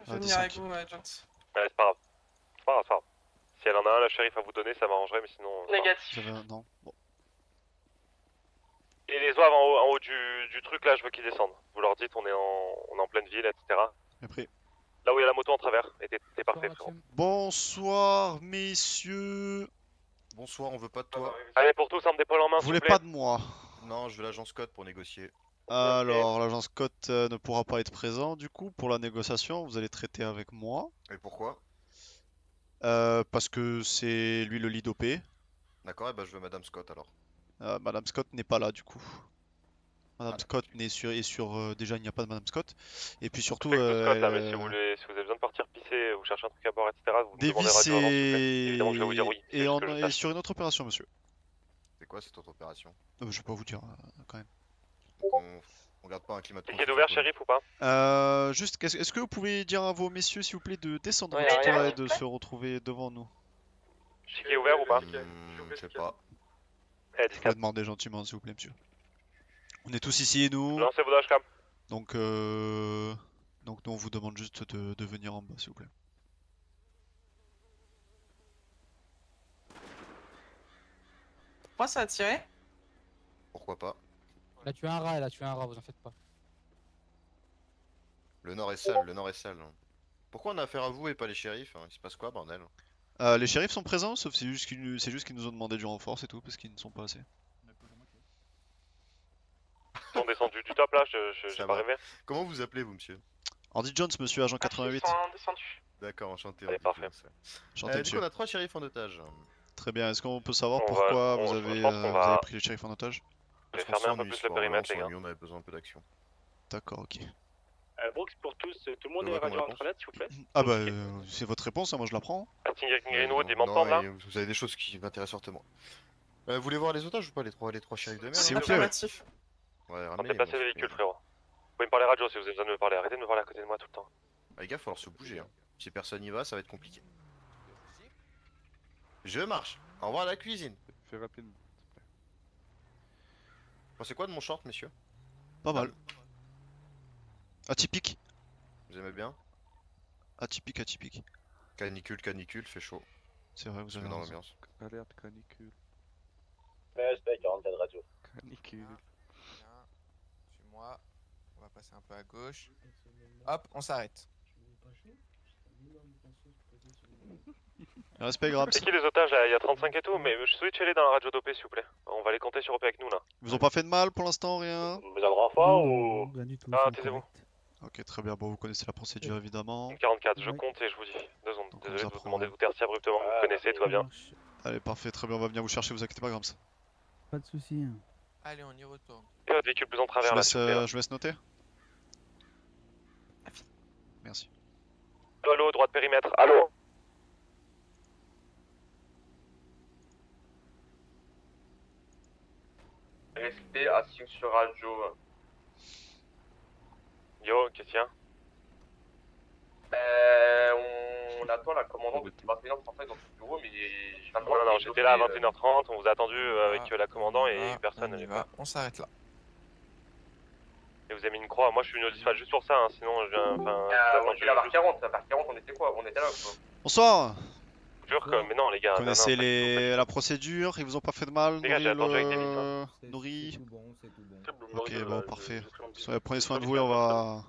Je vais venir avec vous, Jones. Ouais, c'est pas grave. C'est pas grave, c'est pas grave. Si elle en a un, la shérif à vous donner, ça m'arrangerait, mais sinon. Négatif. Non. Bon. Et les oeufs en haut du truc là, je veux qu'ils descendent. Vous leur dites, on est en pleine ville, etc. Après. Là où il y a la moto en travers, et t'es parfait, frérot. Bonsoir, messieurs. Bonsoir, on veut pas de toi. Allez, pour tous, arme d'épaule en main, Vous s'il vous voulez plaît. pas de moi? Non, je veux l'agent Scott pour négocier. Alors, l'agent Scott ne pourra pas être présent du coup pour la négociation. Vous allez traiter avec moi. Et pourquoi? Parce que c'est lui le lead OP. D'accord, et bah je veux Madame Scott alors. Madame Scott n'est pas là du coup. Madame Scott est sur. Déjà, il n'y a pas de Madame Scott. Et puis surtout. Avec vous, Scott, là, mais si vous avez besoin de partir pisser, vous cherchez un truc à boire, etc., vous me demandez Davis radio avant, s'il vous plaît. Évidemment, je vais vous dire oui. et on est sur une autre opération, monsieur. C'est quoi cette autre opération? Je vais pas vous dire quand même. On garde pas un climat de Ticket d'ouvert, shérif, ou pas? Juste, est-ce que vous pouvez dire à vos messieurs, s'il vous plaît, de descendre Ouais, un petit peu ouais. et de se retrouver devant nous? Ticket ouvert ou pas? Je sais pas. Eh, Je pourrais demander gentiment, s'il vous plaît, monsieur. On est tous ici, nous. Lancez vos dashcams. Donc nous, on vous demande juste de venir en bas, s'il vous plaît. Pourquoi ça a tiré? Pourquoi pas? Elle a tué un rat, vous en faites pas. Le nord est sale, le nord est sale. Pourquoi on a affaire à vous et pas les shérifs, hein? Il se passe quoi, bordel? Les shérifs sont présents, sauf c'est juste qu'ils nous ont demandé du renfort, c'est tout, parce qu'ils ne sont pas assez. Ils sont descendus du top là, j'ai Ça pas va. rêvé. Comment vous appelez, vous, monsieur? Andy Jones, monsieur agent 88. Ils sont descendus. D'accord, enchanté. Allez, parfait. Enchanté, Du monsieur. coup, on a 3 shérifs en otage. Très bien, est-ce qu'on peut savoir On pourquoi va- vous je avez, pense qu'on vous va- avez pris les shérifs en otage? Je vais Parce qu'on fermer un peu s'ennuie plus ce le soir-là, périmètre, on les gars. s'ennuie, on avait besoin un peu d'action. D'accord, ok. Brooks pour tous, tout le monde Je est vois comme radio réponse. intranet s'il vous plaît. Ah bah, c'est votre réponse, hein, moi je la prends. Pasting Greenwood, non, ils m'entendent là? et vous avez des choses qui m'intéressent fortement. Vous voulez voir les otages ou pas, les trois shérifs de mer? S'il là vous plaît, ouais. Affirmatif. Ouais, On ramenez, peut passer moi, les je véhicules, fais- frérot. Vous pouvez me parler radio si vous avez besoin de me parler. Arrêtez de me parler à côté de moi tout le temps. Ah, les gars, faut falloir se bouger. Hein. Si personne y va, ça va être compliqué. Je marche. Au revoir à la cuisine. Fais rapide. Pensez quoi de mon short, messieurs? Pas mal. Atypique. Vous aimez bien? Atypique. Canicule, fait chaud. C'est vrai, vous Je avez mets dans raison. l'ambiance. Alerte canicule. Respect, 44 radio. Canicule. Bien. Suis-moi. On va passer un peu à gauche. Hop, on s'arrête. Respect, Grabs. C'est qui les otages là? Il y a 35 et tout, mais switchez-les dans la radio dopée s'il vous plaît. On va les compter sur OP avec nous là. Ils vous ont pas fait de mal pour l'instant, rien? Vous avez un renfort ou... Rien du tout. Ah, c'est taisez-vous. correct. Ok, très bien, bon, vous connaissez la procédure évidemment. 44, je Ouais. compte et je vous dis. 2 secondes. Donc, on Désolé vous de vous apprend. demander de vous taire si abruptement. Vous me connaissez, tout va Ça bien. marche. Allez, parfait, très bien, on va venir vous chercher, vous inquiétez pas, Grams. Pas de soucis. Hein. Allez, on y retourne. Et votre véhicule plus en Je travers là, laisse, s'il vous plaît. Là. je vous laisse noter. Merci. Allô, droit de périmètre. Allô? Respect, assigne sur radio. Yo, qu'est-ce qu'il y a? On attend la commandante depuis 21h dans son bureau, mais Non, j'étais là à 21h30, on vous a attendu avec la commandant et Voilà, personne on y n'est va. pas. On s'arrête là. Et vous avez mis une croix. Moi je suis venu au dispatch juste pour ça, hein, sinon je viens. Enfin. on était là vers 40, vers 40 on était quoi? On était là quoi. Bonsoir. Jure que. Mais non, les gars. Vous connaissez non, la procédure, ils vous ont pas fait de mal, Les gars, j'ai attendu avec Davis, nourri. C'est tout bon, c'est tout bon. Ok, bon, parfait. Prenez soin de vous et on va...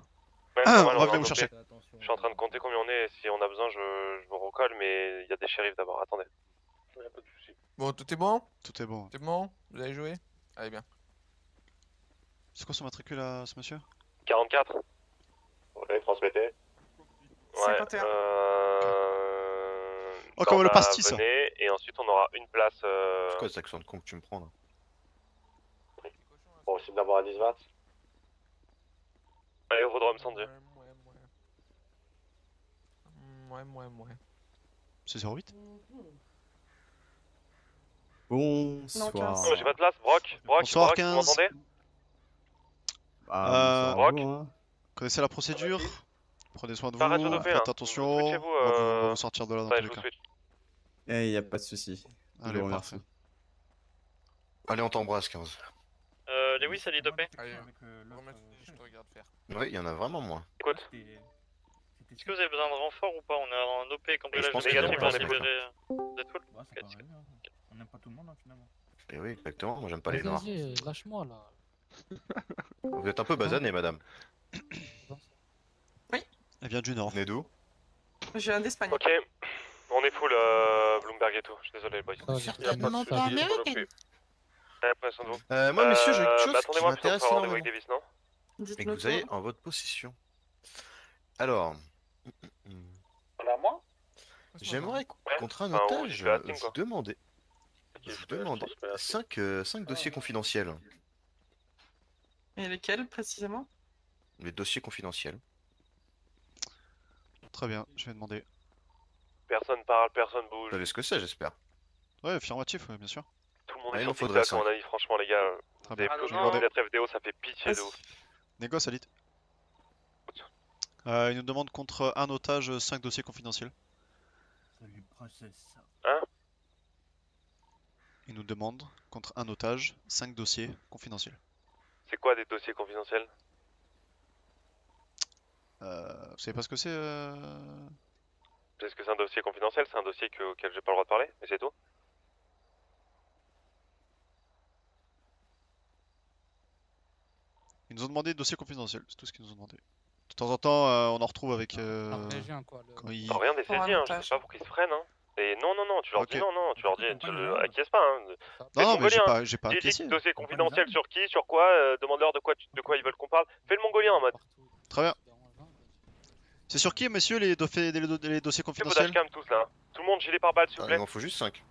Ouais, pas mal, on va est venir en vous dopé. chercher. Je suis en train de compter combien on est, et si on a besoin, je vous recolle, mais il y a des shérifs d'abord. Attendez. Pas de soucis. Bon, tout est bon? Tout est bon. C'est bon? Vous avez joué? Allez, bien. C'est quoi son matricule à ce monsieur? 44. Ouais, transmettez. Ouais. 51. Oh, comme le pastis. Venez, et ensuite on aura une place. C'est quoi cet accent de con que tu me prends là? Bon, c'est d'avoir un 10-20. Aérodrome 102. Ouais. C'est 08? Non, 15. Oh, j'ai pas de place, Brock. Bonsoir, Brock, 15. vous m'entendez? Brock. Connaissez la procédure? Prenez soin de Pas vous, radio dopé, faites hein. attention, Switchez-vous, on va vous sortir de là dans Ouais, tous je les vous cas. switch. Eh, y a pas de souci. Allez, vous parfait. remercie. Allez, on t'embrasse, 15. Lewis, elle est dopée. Allez, remets, je te regarde faire. Ouais, il y en a vraiment moins. Écoute. C'était Est-ce que vous avez besoin de renfort ou pas? On est en OP je cambriolage pense négatif, que on non, est c'est libéré. Vous êtes full? Ouais, ça paraît bien. On n'aime pas tout le monde, hein, finalement. Et oui, exactement, moi j'aime pas les noirs. Vas-y, lâche-moi là. Vous êtes un peu basané, madame. Elle vient du nord. Vous venez d'où? Je viens d'Espagne. Ok, on est full Bloomberg et tout, je suis désolé les boys. Certainement pas américaine. Prenez soin de vous. Moi, monsieur, j'ai quelque chose qui Attendez-moi, puisqu'on m'intéresse fait rendez-vous énormément. avec Davis, non? Et que Dites-nous vous avez tout. en votre possession. Alors, On a moi? j'aimerais contre un Enfin, ou otage je fais la team, vous quoi. demander 5 dossiers confidentiels. Et lesquels précisément? Les dossiers confidentiels. Très bien, je vais demander. Personne parle, personne Vous bouge. savez ce que c'est, j'espère. Ouais, affirmatif, ouais, bien sûr. Tout le monde Ah, est il sur en faudrait TikTok, à mon avis, franchement, les gars. Très Des bien. plus Je vais demander. d'être FDO, ça fait pitié de Vas-y. ouf. Négo, Salit. Il nous demande contre un otage 5 dossiers confidentiels. Ça lui processe ça. Il nous demande contre un otage 5 dossiers confidentiels. C'est quoi des dossiers confidentiels? Vous savez pas ce que c'est Est-ce que c'est un dossier confidentiel? C'est un dossier auquel j'ai pas le droit de parler? Et c'est tout? Ils nous ont demandé dossier confidentiel, c'est tout ce qu'ils nous ont demandé. De temps en temps, on en retrouve avec. Norvégien quoi. Quand ils... Non, rien des Pour saisies, un hein, je otage. sais pas pourquoi ils se freinent, hein. Et non, tu leur dis Ok. non, tu leur dis, tu le acquiesces pas, hein. Non, non, mais Mongolien, j'ai pas Dis encaissé. dossier confidentiel sur qui, sur quoi, demande-leur de quoi ils veulent qu'on parle. Fais le mongolien en mode. Très bien. C'est sur qui, monsieur, les dossiers Fais vos confidentiels? dashcams tous là. Tout le monde gilet pare-balles s'il vous Ah, il plaît. m'en faut juste 5.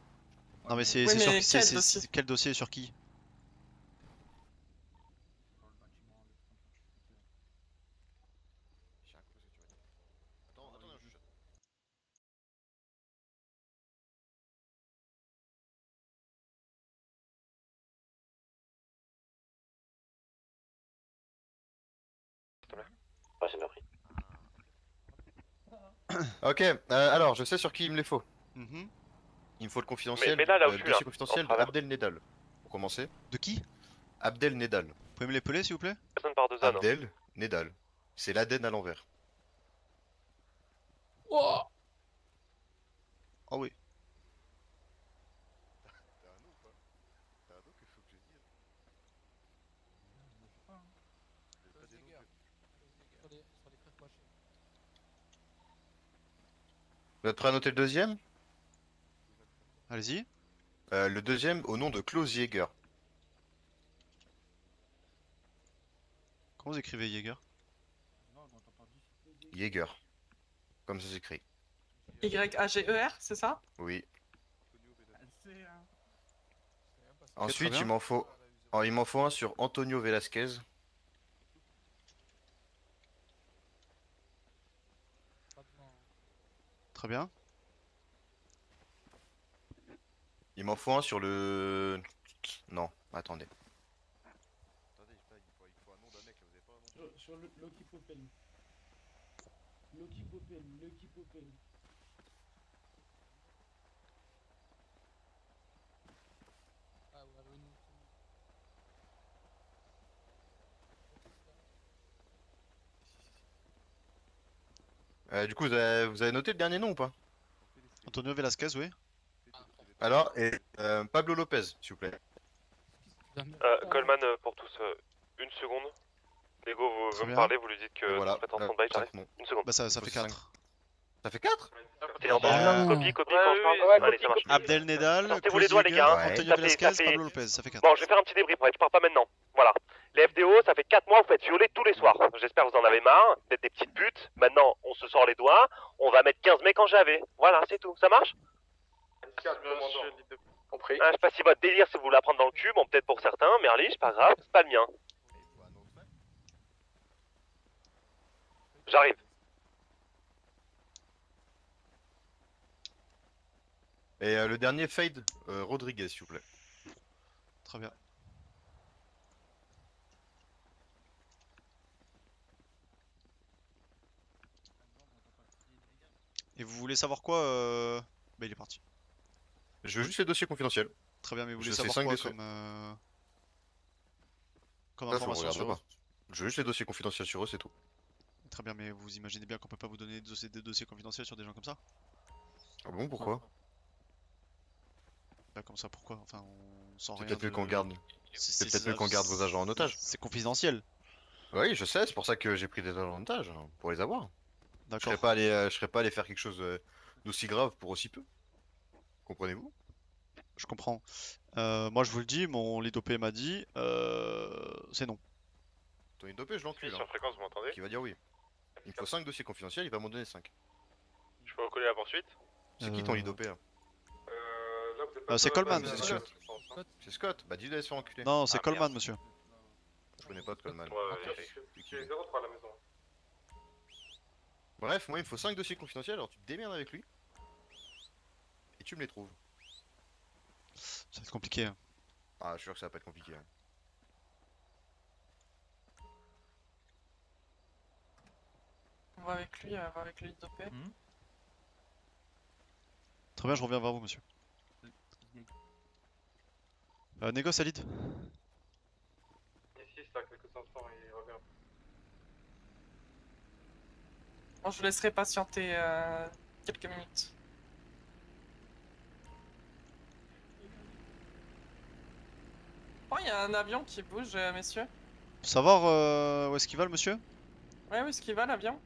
Non, mais c'est Oui, sur mais c'est- quel c'est- dossier c'est quel dossier sur qui? Ah, j'ai bien pris. Ok, alors je sais sur qui il me les faut. Mhm. Il me faut le confidentiel. Mais là, là où le je suis, dossier là, confidentiel en de travers. Abdel Nedal. Pour commencer. De qui? Abdel Nedal. Vous pouvez me l'épeler, s'il vous plaît? Personne par deux ânes. Abdel Nedal. C'est l'Aden à l'envers. Oh Ah oui. Vous êtes prêt à noter le deuxième? Allez-y. Le deuxième au nom de Klaus Jäger. Comment vous écrivez Jäger? Jäger. Comme ça s'écrit. Y-A-G-E-R, c'est ça? Oui. C'est un... Ensuite, bien. il m'en faut un sur Antonio Velasquez. Très bien. Il m'en faut un sur le... Non, attendez. Sur le Loki Popel. Loki Popel, Loki Popel. Du coup, vous avez noté le dernier nom ou pas? Antonio Velasquez, oui. Alors, et Pablo Lopez, s'il vous plaît. Coleman pour tous, une seconde. Lego vous Très veut me bien. parler, vous lui dites que Et voilà. vous faites en stand-by, j'arrive. 5 noms. Une seconde. Bah, ça Il fait faut 4. Ça fait 4? T'es en copie quand je parle. Allez, ça marche. Abdel Nedal, Sortez-vous les Klaus doigts, les Jäger, gars. Ouais. Antonio Ça fait- Velasquez, ça fait- Pablo Lopez, ça fait 4. Bon, je vais faire un petit débrief, ouais, tu pars pas maintenant. Voilà. Les FDO, ça fait 4 mois, vous faites violer tous les soirs. J'espère que vous en avez marre. Vous êtes des petites putes. Maintenant, on se sort les doigts. On va mettre 15 mecs en JV. Voilà, c'est tout. Ça marche? Compris. Je sais pas si votre délire c'est vous la prendre dans le cul. Bon, peut-être pour certains. Merlich, pas grave. C'est pas le mien. J'arrive. Et le dernier, Fade Rodriguez, s'il vous plaît. Très bien. Et vous voulez savoir quoi Bah il est parti. Je veux juste les dossiers confidentiels. Très bien, mais vous voulez Je sais savoir 5 quoi dossiers. comme Ça, je me information regarde sur eux? pas. Je veux juste les dossiers confidentiels sur eux, c'est tout. Très bien, mais vous imaginez bien qu'on peut pas vous donner des dossiers confidentiels sur des gens comme ça? Ah bon, pourquoi? Bah comme ça, pourquoi? Enfin, on sent C'est rien peut-être mieux de... qu'on garde. C'est peut-être mieux qu'on garde vos agents en otage. C'est confidentiel. Oui, je sais, c'est pour ça que j'ai pris des agents en otage, hein, pour les avoir. Je D'accord. serais pas allé faire quelque chose d'aussi grave pour aussi peu. Comprenez-vous? Je comprends. Moi, je vous le dis, mon lead OP m'a dit, c'est non. Ton dopé, je l'encule. Sur fréquence, vous m'entendez? Qui va dire oui. Il me faut 5 dossiers confidentiels, il va m'en donner 5. Je peux recoller la poursuite? C'est qui ton lead OP là? Là, vous êtes pas c'est sur la Coleman, base, monsieur. je pense, hein. C'est Scott. Bah dis-le, elle se fait enculer. Non, c'est Ah, Coleman, merde. monsieur. Je connais pas de Coleman. Je suis 0-3 à la maison. Bref, moi il me faut 5 dossiers confidentiels, alors tu te démerdes avec lui. Et tu me les trouves. Ça va être compliqué. Hein. Ah, je suis sûr que ça va pas être compliqué. Hein. On va avec lui, on va avec lui de paix. Très bien, je reviens vers vous, monsieur. Négoce, Alid. Ici, c'est à quelques instants, il revient. Bon, je vous laisserai patienter quelques minutes. Oh, il y a un avion qui bouge, messieurs. Pour savoir où est-ce qu'il va, le monsieur? Ouais, où est-ce qu'il va, l'avion?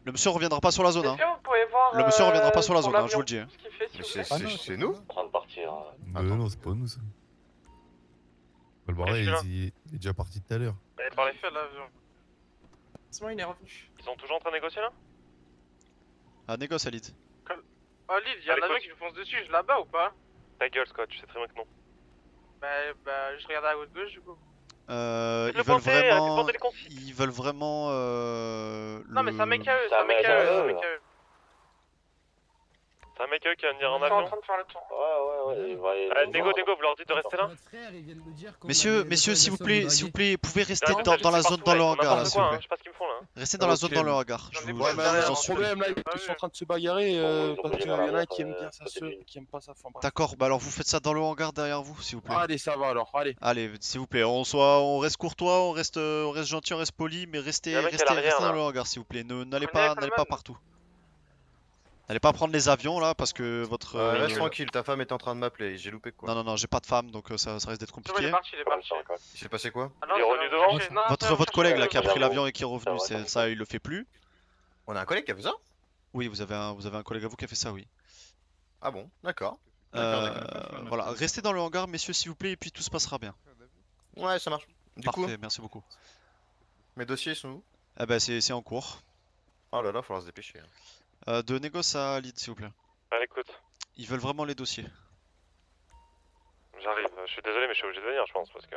Le monsieur reviendra pas sur la zone, hein. Est-ce que vous pouvez voir Le monsieur reviendra pas sur la zone, hein, je vous le dis. Hein. ce qu'il fait, s'il Mais vous plaît? c'est nous? En train de partir. Non, c'est pas nous ça. Le bordel, il est déjà parti tout à l'heure. Par les faits, l'avion. C'est bon, il est revenu. Ils sont toujours en train de négocier là? Ah, négoce, Alid. Oh, Lille, il y a un avion qui nous fonce dessus, je là-bas ou pas? Ta gueule, Scott, je sais très bien que non. Bah, je regarde à gauche du coup. Ils veulent vraiment. Non, mais c'est un mec à eux, C'est un mec à eux. C'est un mec à eux qui va venir en Ils sont en avion. train de faire le tour. Ouais. Négo, vous leur dites de rester là? Messieurs, s'il vous plaît, vous pouvez rester Ah, dans la zone dans le hangar, là, n'importe s'il vous quoi, plaît. hein, je sais pas ce qu'ils me font là. Restez dans la zone dans le hangar. Je vous Ouais, mais je vous un en supplie. problème là, ils sont en train de se bagarrer parce qu'il y en a un qui aime bien sa sœur, qui aime pas sa femme. D'accord, bah alors vous faites ça dans le hangar derrière vous, s'il vous plaît. Allez, ça va alors, allez. Allez, s'il vous plaît, on reste courtois, on reste gentil, on reste poli, mais restez, Y a un mec à l'arrière, restez dans là. le hangar, s'il vous plaît. N'allez Prenez pas Coleman. partout. N'allez pas prendre les avions là, parce que votre. Reste tranquille, ta femme est en train de m'appeler, j'ai loupé quoi. Non, j'ai pas de femme, donc ça risque d'être C'est bon, il est compliqué. parti, il est parti. Il s'est passé quoi? Ah non, Il est c'est revenu un- devant. Non, c'est un Votre collègue là qui a chercheur. pris l'avion et qui est revenu, ça il le fait plus. On a un collègue qui a fait ça? Oui, vous avez un collègue à vous qui a fait ça, oui. Ah bon, d'accord. Voilà, restez dans le hangar, messieurs, s'il vous plaît, et puis tout se passera bien. Ouais, ça marche. Du coup, Parfait, merci beaucoup. mes dossiers sont où? Eh ben, c'est en cours. Oh là là, faudra se dépêcher. Hein. De négoce à lead, s'il vous plaît. Allez, écoute, Ils veulent vraiment les dossiers. j'arrive. Je suis désolé, mais je suis obligé de venir, je pense, parce que.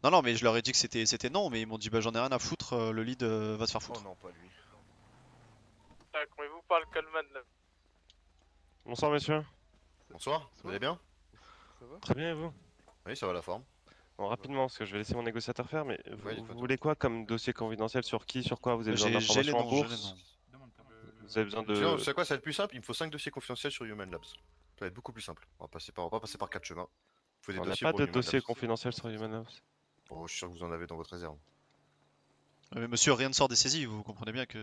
Non, mais je leur ai dit que c'était non, mais ils m'ont dit bah j'en ai rien à foutre, le lead va se faire Oh foutre. non, pas lui. Comment il vous parle, Coleman là? Bonsoir, messieurs. Bonsoir, vous allez bien? Très bien, et vous? Oui, ça va la forme. Bon, rapidement, parce que je vais laisser mon négociateur faire, mais vous, Ouais, vous voulez quoi comme dossier confidentiel sur qui, sur quoi? Vous avez besoin J'ai les d'informations en noms, j'ai les bourse? noms. Vous avez besoin de. Sinon, c'est quoi, ça va être plus simple? Il me faut 5 dossiers confidentiels sur Human Labs. Ça va être beaucoup plus simple. On va pas passer par 4 chemins. Il faut des On n'a dossiers pas pour de Human dossier Labs. confidentiel sur Human Labs. Oh, je suis sûr que vous en avez dans votre réserve. Mais monsieur, rien ne sort des saisies, vous comprenez bien que.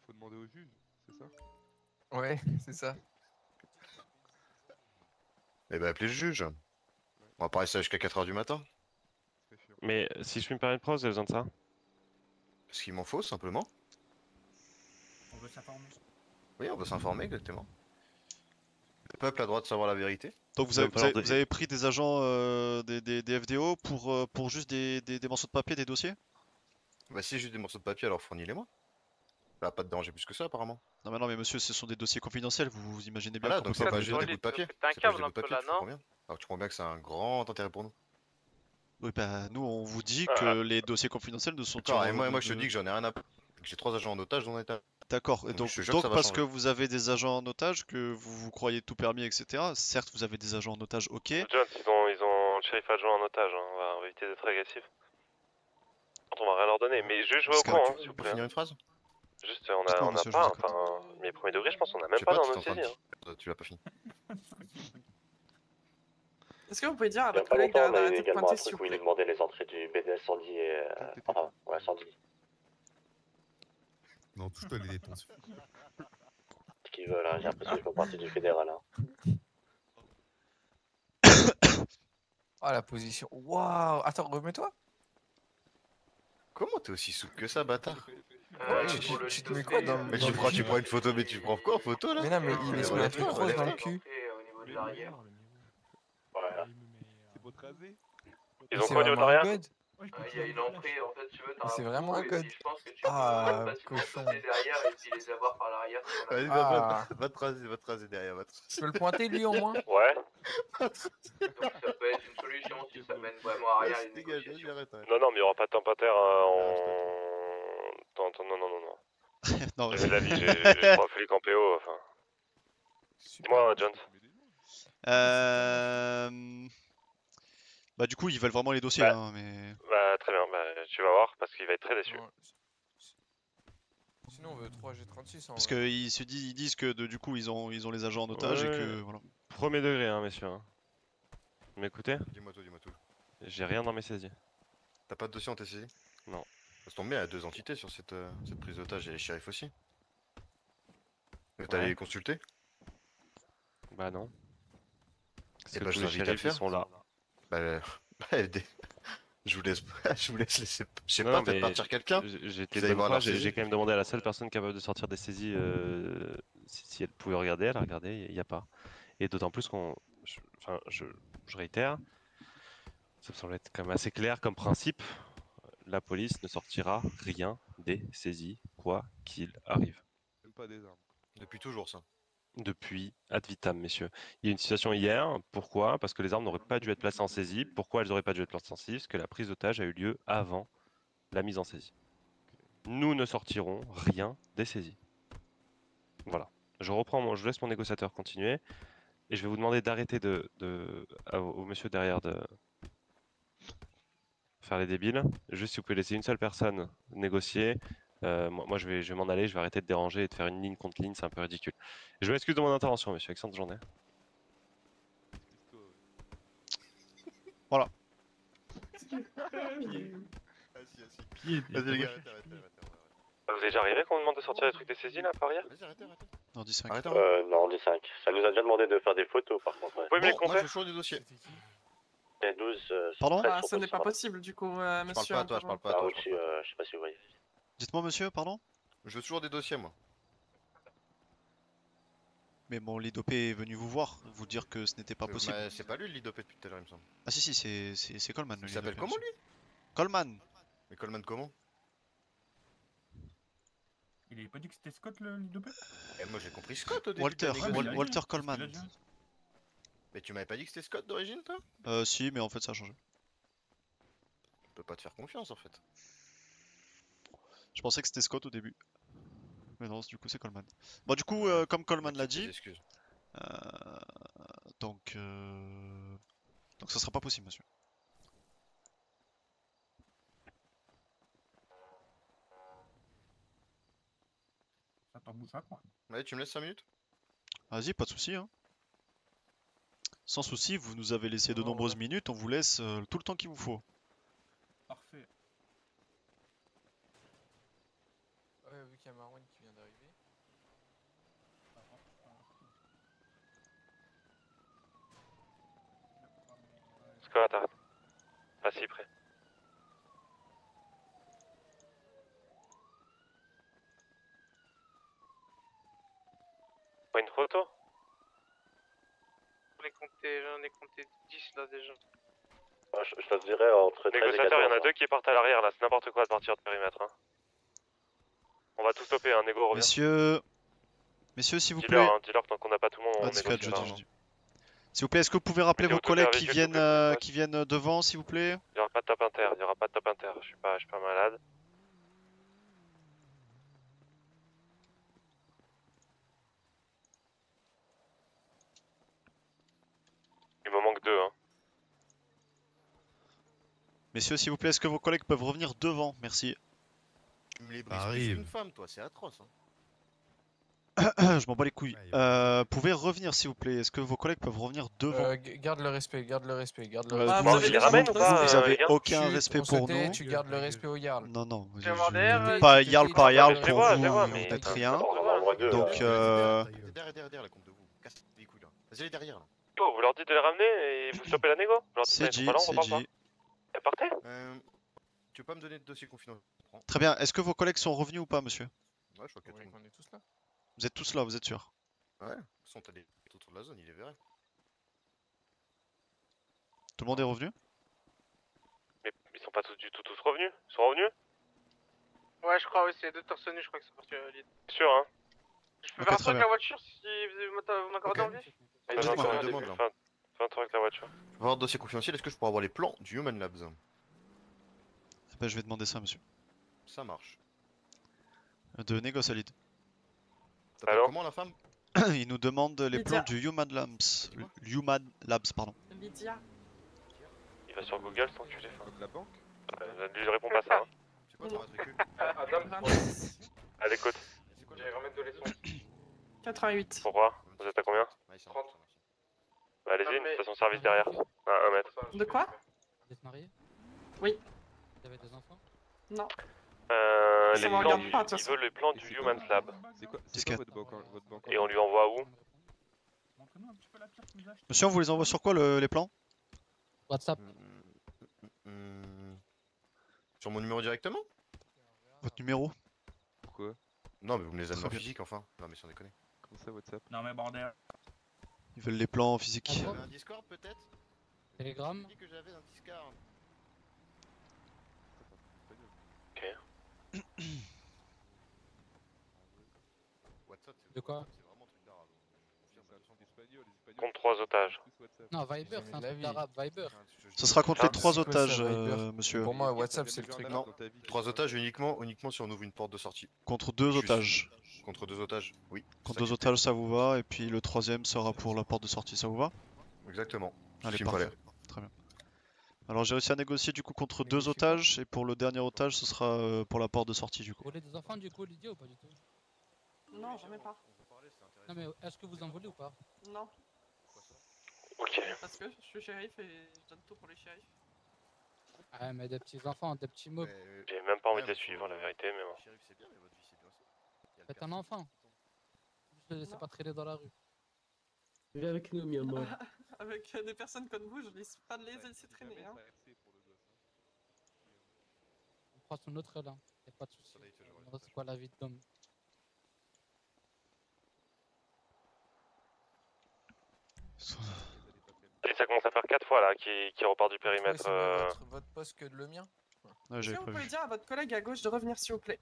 Faut demander au juge, c'est ça? Ouais, c'est ça. Eh ben, appelez le juge. On va pas rester jusqu'à 4h du matin. Mais si je puis me permettre, vous avez besoin de ça? Parce qu'il m'en faut, simplement. On veut s'informer. Oui, on veut s'informer, exactement. Le peuple a le droit de savoir la vérité. Donc vous avez pris des agents des FDO pour juste des morceaux de papier, des dossiers? Bah, si j'ai juste des morceaux de papier, alors fournis-les-moi. Ça va pas te déranger plus que ça, apparemment. Non, mais monsieur, ce sont des dossiers confidentiels, vous imaginez bien Voilà, qu'on donc peut c'est pas pas vous juste des donner. bouts de papier. T'es un C'est pas juste câble des un bouts de peu papier, là, tu non? comprends bien? Alors tu comprends bien que c'est un grand intérêt pour nous. Oui, bah nous on vous dit que les dossiers confidentiels ne sont D'accord, et moi je te dis que j'en ai rien à... que j'ai 3 agents en otage dans mon état. D'accord, et Donc, donc, je te jure que ça va parce changer. que vous avez des agents en otage, que vous vous croyez tout permis, etc. Certes, vous avez des agents en otage, ok. John, ils ont le shérif adjoint en otage, hein. On va éviter d'être agressif. On va rien leur donner, mais juste jouer au Parce que- courant, hein, s'il vous Pour plaît. finir une phrase? Juste, on Dites-moi, a monsieur, je pas, vous écoute. enfin, mes premiers degrés, je pense qu'on a Je même sais pas pas, dans t'es en notre train de... saisie. Hein. Tu l'as pas fini. Est-ce que vous pouvez dire à Il y a votre pas collègue longtemps, on d'arrêter avait de également pointer, un s'il truc vous où il plaît? demandait les entrées du BDS Sandy et... Enfin, ouais, Sandy. Non, touche-toi les détentions. Ce qu'ils veulent, hein. J'ai l'impression qu'ils font partie du fédéral. Hein. Ah, la position. Waouh. Attends, remets-toi. Comment t'es aussi souple que ça, bâtard? Tu te mets quoi dans Mais dans tu le prends, cul? tu prends une photo, mais tu prends quoi en photo là? Mais non, mais il se met un truc rose dans le relève-toi. cul. Au niveau de l'arrière. Voilà. C'est beau de raser. Ils Mais ont c'est quoi au niveau de vraiment un l'arrière? god. Il y a une entrée, en fait, tu veux, t'as Mais c'est un vraiment trou, un et code. puis je pense que tu Ah, peux facilement cochon. passer derrière et puis les avoir par l'arrière. si on a- Vas-y, Ah. va te raser derrière, va te Je peux le pointer lui au moins? Ouais. Donc ça peut être une solution si ça mène vraiment arrière les Dégage, négociations. vas-y, arrête. Non, non, mais il y aura pas de temp inter en... Ah, Attends, non, non, non, non. Non, Jamais de la vie, j'ai trois flics en PO, enfin... Dis-moi, Jones. Bah du coup ils veulent vraiment les dossiers Bah. hein, mais... Bah, très bien, bah, tu vas voir, parce qu'il va être très déçu. Non, sinon on veut 3G36 en Parce vrai. qu'ils disent que du coup ils ont les agents en otage et que voilà. Premier degré, hein, messieurs. Hein. Vous m'écoutez? Dis-moi tout. J'ai rien dans mes saisies. T'as pas de dossier en TCI? Non. Ça tombe bien, il y a 2 entités sur cette prise d'otage et les shérifs aussi. T'as Ouais. les consulter? Bah non. Parce Eh que bah, tous je les t'invite à le shérifs, ils faire. sont là. Bah, je vous laisse, je vous laisse laisser, je sais Non, pas, non, faites mais partir quelqu'un. J'étais Vous de allez bonne voir foi, leur saisie. j'ai quand même demandé à la seule personne capable de sortir des saisies si elle pouvait regarder, elle a regardé, il n'y a pas. Et d'autant plus je réitère, ça me semble être quand même assez clair comme principe, la police ne sortira rien des saisies, quoi qu'il arrive. Même pas des armes. Depuis toujours ça. Depuis ad vitam, messieurs. Il y a eu une situation hier. Pourquoi? Parce que les armes n'auraient pas dû être placées en saisie. Pourquoi elles n'auraient pas dû être placées en saisie? Parce que la prise d'otage a eu lieu avant la mise en saisie. Nous ne sortirons rien des saisies. Voilà. Je laisse mon négociateur continuer. Et je vais vous demander d'arrêter au monsieur derrière de faire les débiles. Juste si vous pouvez laisser une seule personne négocier. Moi je vais m'en aller, je vais arrêter de déranger et de faire une ligne contre ligne, c'est un peu ridicule. Je m'excuse de mon intervention, monsieur. Excellente journée. Voilà. Vas-y les gars, arrêtez. Vous êtes déjà arrivé qu'on vous demande de sortir les trucs des saisies là par hier? Vas-y, arrêtez. Non 10-5. Non, 10-5. Ça nous a déjà demandé de faire des photos par contre. Ouais. Bon, moi je fais choix du dossier. Les 12 Pardon? Ah, ce n'est pas possible du coup, monsieur. Je parle pas à toi. au-dessus, je sais pas si vous voyez. Dites-moi monsieur, pardon? Je veux toujours des dossiers moi. Mais mon lead OP est venu vous voir, vous dire que ce n'était pas possible. Mais c'est pas lui le lead OP depuis tout à l'heure il me semble. Ah si c'est Coleman le Il lead s'appelle OP, comment monsieur. lui? Coleman. Mais Coleman comment? Il avait pas dit que c'était Scott le lead OP? Eh, moi j'ai compris Scott au début. Walter, de la négociation. Walter Coleman. Mais tu m'avais pas dit que c'était Scott d'origine toi? Si mais en fait ça a changé. Je peux pas te faire confiance en fait. Je pensais que c'était Scott au début. Mais non, du coup c'est Coleman. Bon du coup comme Coleman l'a dit, Excuse. donc ça sera pas possible monsieur. Ça t'en bouge à quoi? Allez, tu me laisses 5 minutes? Vas-y, pas de souci hein. Sans souci, vous nous avez laissé de nombreuses minutes, on vous laisse tout le temps qu'il vous faut. Parfait. Ouais, vu qu'il y a Marwan qui vient d'arriver. Scott, arrête. Pas si près. Pas une photo? J'en ai compté 10 là déjà. Je te dirais entre 13 et 14. Négociateur, il y en a 2 qui partent à l'arrière là, c'est n'importe quoi de partir de périmètre. Hein. On va tout stopper, hein, Nego revient. Messieurs s'il vous plaît. Dis-leur, hein, dis-leur tant qu'on n'a pas tout le monde. Ah, on discret, négocie je pas, dis. hein. S'il vous plaît, est-ce que vous pouvez rappeler Mettez vos au tout collègues derrière, qui viennent devant, s'il vous plaît? Il y aura pas de top inter, il y aura pas de top inter, je suis pas malade. Il me manque 2 hein. Messieurs, s'il vous plaît, est-ce que vos collègues peuvent revenir devant? Merci. Tu me les brises plus Arrive. qu'une femme toi, c'est atroce. Hein. Je m'en bats les couilles. Pouvez revenir s'il vous plaît. Est-ce que vos collègues peuvent revenir devant? Garde le respect, garde le respect, garde le Vous respect. vous avez les ramènes ou pas, Vous avez les gars aucun respect On se pour tait, nous. tu gardes le respect au Jarl. Non, non. Demandeur, Pas tu Jarl t'es- par tu Jarl t'es- pour je vois, vous, mais- vous n'êtes rien. Donc, Donc, Derrière, la compte de vous. Casse les couilles là. Vas-y, allez derrière là. Oh, vous leur dites de les ramener et vous stoppez la négo? Vous leur dites, c'est ils sont dit, pas là, on c'est reparle pas. dit. Et partez. Tu veux pas me donner de dossier confidentiel? Très bien. Est-ce que vos collègues sont revenus ou pas, monsieur? Ouais, je crois que tout le monde. On est tous là. Vous êtes tous là, vous êtes sûr? Ouais, de toute façon, t'as des autour de la zone, il est verrait. Tout le monde est revenu? Mais ils sont pas du tout tous revenus? Ils sont revenus? Ouais, je crois, oui, c'est 2 personnes, je crois que c'est parti à l'île. Sûr, hein? Je peux Ok, faire un très truc avec bien. la voiture si vous m'accordez Ok. envie? Fais Vas-y, un moi, tour- je demande, là. fais un tour avec la voiture. Pour avoir un dossier confidentiel, est-ce que je pourrais avoir les plans du Human Labs? Eh ben, je vais demander ça, monsieur. Ça marche. De Négosalid. T'appelles Alors comment la femme? Il nous demande les Lydia. plans du Human Labs. Human Labs, pardon. Lydia. Il va sur Google sans enculé. De la banque. Lui, je réponds pas ça. Hein. C'est quoi ton matricule? Adam, 26. À l'écoute. C'est quoi j'ai remettre de l'essence. 88. Pourquoi? Vous êtes à combien? Ouais, ça marche, ça marche. Bah, allez-y, Ah, une mais- station service derrière. À 1 mètre. De quoi? Vous êtes mariés? Oui. Vous avez des enfants? Non. Les Ça me plans regarde du... pas, de toute Il façon. veut les plans du Human Lab. C'est quoi, Disquette. votre banque Et on lui envoie où? Montre-nous un petit peu la pierre que vous achetez. Monsieur, on vous les envoie sur quoi les plans? WhatsApp. Sur mon numéro directement? Votre numéro? Pourquoi? Non, mais vous me les amenez Très en bien. physique enfin. Non, mais sans déconner. Comment ça, WhatsApp? Non mais bordel. Ils veulent les plans physiques. Ah Vous bon avez un Discord peut-être? Telegram. J'ai dit que j'avais un Discord. WhatsApp, c'est De quoi? c'est vraiment un truc d'arabe. On confirme à 200%. Contre 3 otages. Non, Viber, c'est un truc d'arabe. Viber. Ce sera contre les Ah, 3 c'est quoi, otages, ça, Viber monsieur. Pour moi, WhatsApp, c'est le truc. Non, 3 otages uniquement si on ouvre une porte de sortie. Contre 2 Juste. otages. Contre 2 otages, oui. Contre Ça 2 qui- otages, ça vous va. Et puis le troisième sera pour la porte de sortie, ça vous va? Exactement. Allez, Ce qu'il me parfait. fallait. Très bien. Alors j'ai réussi à négocier du coup contre 2 otages. Et pour le dernier otage, ce sera pour la porte de sortie du coup. Vous voulez des enfants du coup, Lydia, ou pas du tout? Non, jamais pas. Non, mais est-ce que vous en voulez ou pas? Non. Ok. Parce que je suis shérif et je donne tout pour les shérifs. Ah, mais des petits enfants, des petits mobs. J'ai même pas envie de les suivre, la vérité, mais bon. Shérif, c'est bien, mais votre vie, c'est bien aussi. Il y a le Faites un perso. enfant. Je le laissez pas traîner dans la rue. Viens avec nous, Myanmar. Avec des personnes comme vous, je laisse pas de les laisser traîner. Hein. On prend son autre là. Y'a pas de soucis. C'est quoi la vie d'homme? Et ça commence à faire 4 fois là qui repart du périmètre. C'est mieux votre poste que le mien. Ouais, Est-ce j'avais que vous prévu. pouvez dire à votre collègue à gauche de revenir s'il vous plaît?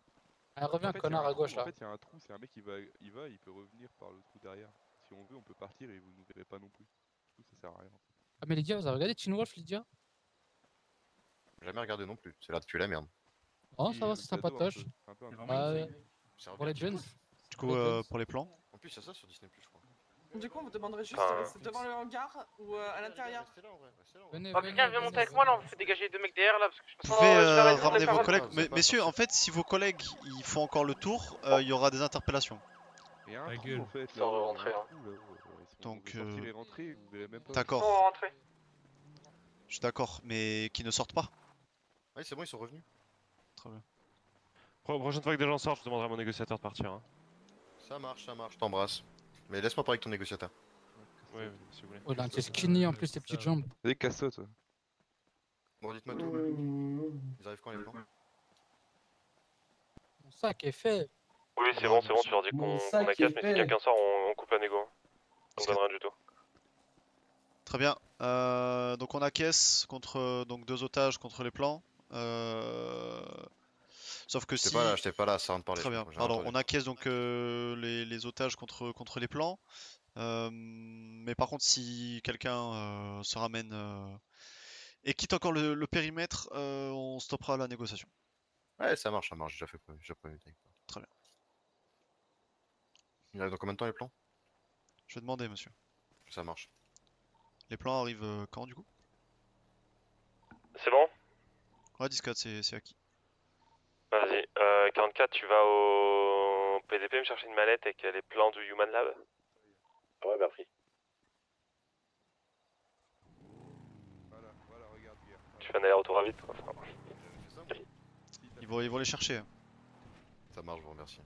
Ah, reviens, connard à gauche là. En fait, il y a un trou, c'est un mec qui va, il peut revenir par le trou derrière. Si on veut, on peut partir et vous nous verrez pas non plus. Du coup, ça sert à rien. Ah, mais Lydia, vous avez regardé Teen Wolf, Lydia? J'ai jamais regardé non plus. C'est là depuis la merde. Oh, ça va, c'est sympatoche. Pour les jeunes. Du coup, pour les plans. En plus, il y a ça sur Disney+, je crois. Du coup, on vous demanderait juste Ah. c'est devant le hangar ou à l'intérieur. Venez, Oh, quelqu'un vient monter avec moi là, on fait dégager les 2 mecs derrière là parce que je Vous pouvez je vais arrêter de ramener les vos faire collègues. vous avez pas Messieurs, sorti. en fait, si vos collègues ils font encore le tour, il y aura des interpellations. Il y a un Ta trou gueule. en fait. Sans rentrer, hein. Donc, Sortir et rentrer, vous verrez même pas. D'accord. Sans rentrer. Je suis d'accord, mais qui ne sortent pas. Ouais, c'est bon, ils sont revenus. Très bien. Prochaine fois que des gens sortent, je demanderai à mon négociateur de partir. Hein. Ça marche, je t'embrasse. Mais laisse-moi parler avec ton négociateur. Oui, si vous voulez. Oh, là, t'es skinny en plus, tes petites jambes. Des cassos, toi. Bon, dites-moi tout. Ils arrivent quand les plans? Mon sac est fait. Oui, c'est bon, tu leur dis qu'on a 4, mais si quelqu'un sort, on coupe la négo. On donne rien du tout. Très bien. Donc on a caisse contre donc 2 otages contre les plans. Sauf que si. J'étais pas là, ça rentre parler. Très bien. Pardon, on a caisse donc les otages contre les plans. Mais par contre, si quelqu'un se ramène et quitte encore le périmètre, on stoppera la négociation. Ouais, ça marche, j'ai déjà prévu. Très bien. Il arrive dans combien de temps les plans? Je vais demander, monsieur. Ça marche. Les plans arrivent quand du coup? C'est bon? Ouais, 10-4, c'est acquis. Vas-y. 44, tu vas au PDP me chercher une mallette avec les plans du Human Lab. Ouais, bah pris. Voilà, regarde, guerre. Tu fais un aller-retour à vite. Ils vont les chercher. Ça marche, je vous remercie.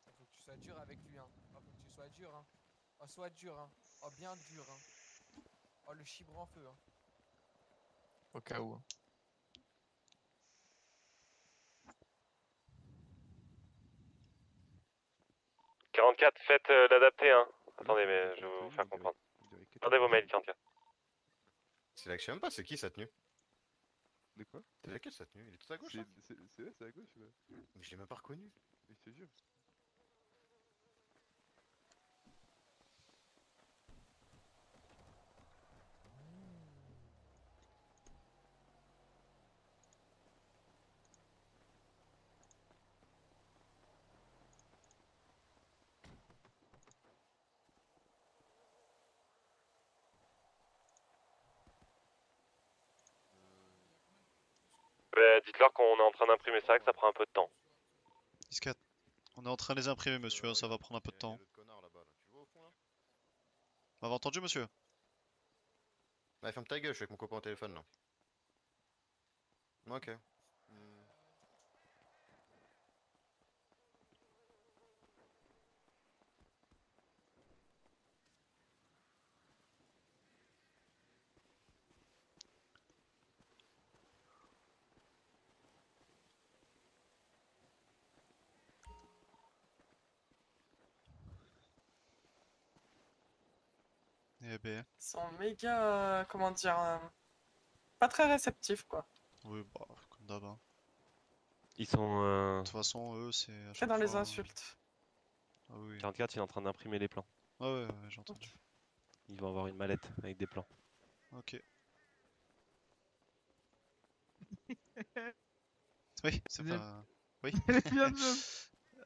Faut que tu sois dur avec lui, hein. Oh, faut que tu sois dur, hein. Oh, sois dur, hein. Oh, bien dur, hein. Oh, le chibre en feu, hein. Au cas où. 44, faites l'adapter, hein. Attendez, mais je vais vous faire comprendre. Attendez vos mails, 44. C'est là que je sais même pas, c'est qui sa tenue? De quoi? C'est laquelle sa tenue? Il est tout à gauche là? C'est à gauche là. Mais je l'ai même pas reconnu. Mais je te jure. Dites-leur qu'on est en train d'imprimer ça, que ça prend un peu de temps. 10-4. On est en train de les imprimer, monsieur, ça va prendre un peu de temps. M'avez entendu, monsieur? Ouais, ferme ta gueule, je suis avec mon copain au téléphone là. Ok. Eh ben. Ils sont méga, comment dire, pas très réceptifs quoi. Oui, bah, comme d'hab. Hein. Ils sont. De toute façon, eux, c'est. à Très chaque dans les fois, insultes. Ah oui. 44, il est en train d'imprimer les plans. Ah ouais, j'ai entendu. Ils vont avoir une mallette avec des plans. Ok. Oui, c'est pas. Oui.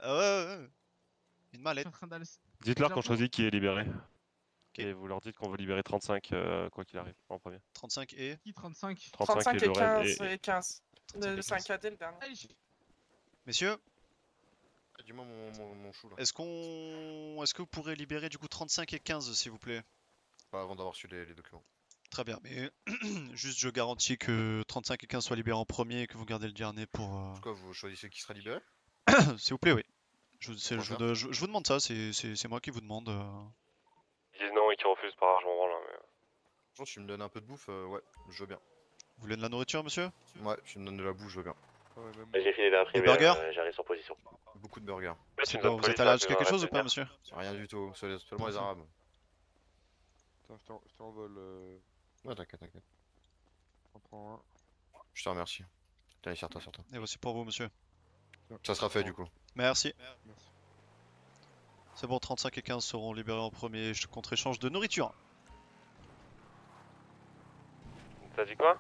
Ah ouais. Une mallette. Dites-leur qu'on choisit qui est libéré. Et vous leur dites qu'on veut libérer 35, quoi qu'il arrive, en premier. 35 et. Qui 35? 35 et le 15 reste et 15. 35 et Le 15. 5 AD le dernier. Messieurs, Dis-moi mon chou là. est-ce que vous pourrez libérer du coup 35 et 15 s'il vous plaît? Pas avant d'avoir su les documents. Très bien, mais juste je garantis que 35 et 15 soient libérés en premier et que vous gardez le dernier pour. Pourquoi vous choisissez qui sera libéré? S'il vous plaît, oui. Je vous demande ça, c'est moi qui vous demande. Ils disent non et qu'ils refusent par argent branle. Mais... Genre, si tu me donnes un peu de bouffe, ouais, je veux bien. Vous voulez de la nourriture, monsieur? Ouais, si tu me donnes de la bouffe, je veux bien. J'ai fini d'imprimer, Des burgers j'arrive sur position. Beaucoup de burgers. Bon, vous êtes allergique à quelque chose ou pas, monsieur? Rien du tout, seulement les arabes. Attends, je t'envole. Ouais, t'inquiète. J'en prends un. Je te remercie. Tiens, sur toi. Et voici pour vous, monsieur. Ça sera fait du coup. Merci. C'est bon, 35 et 15 seront libérés en premier contre échange de nourriture. T'as dit quoi?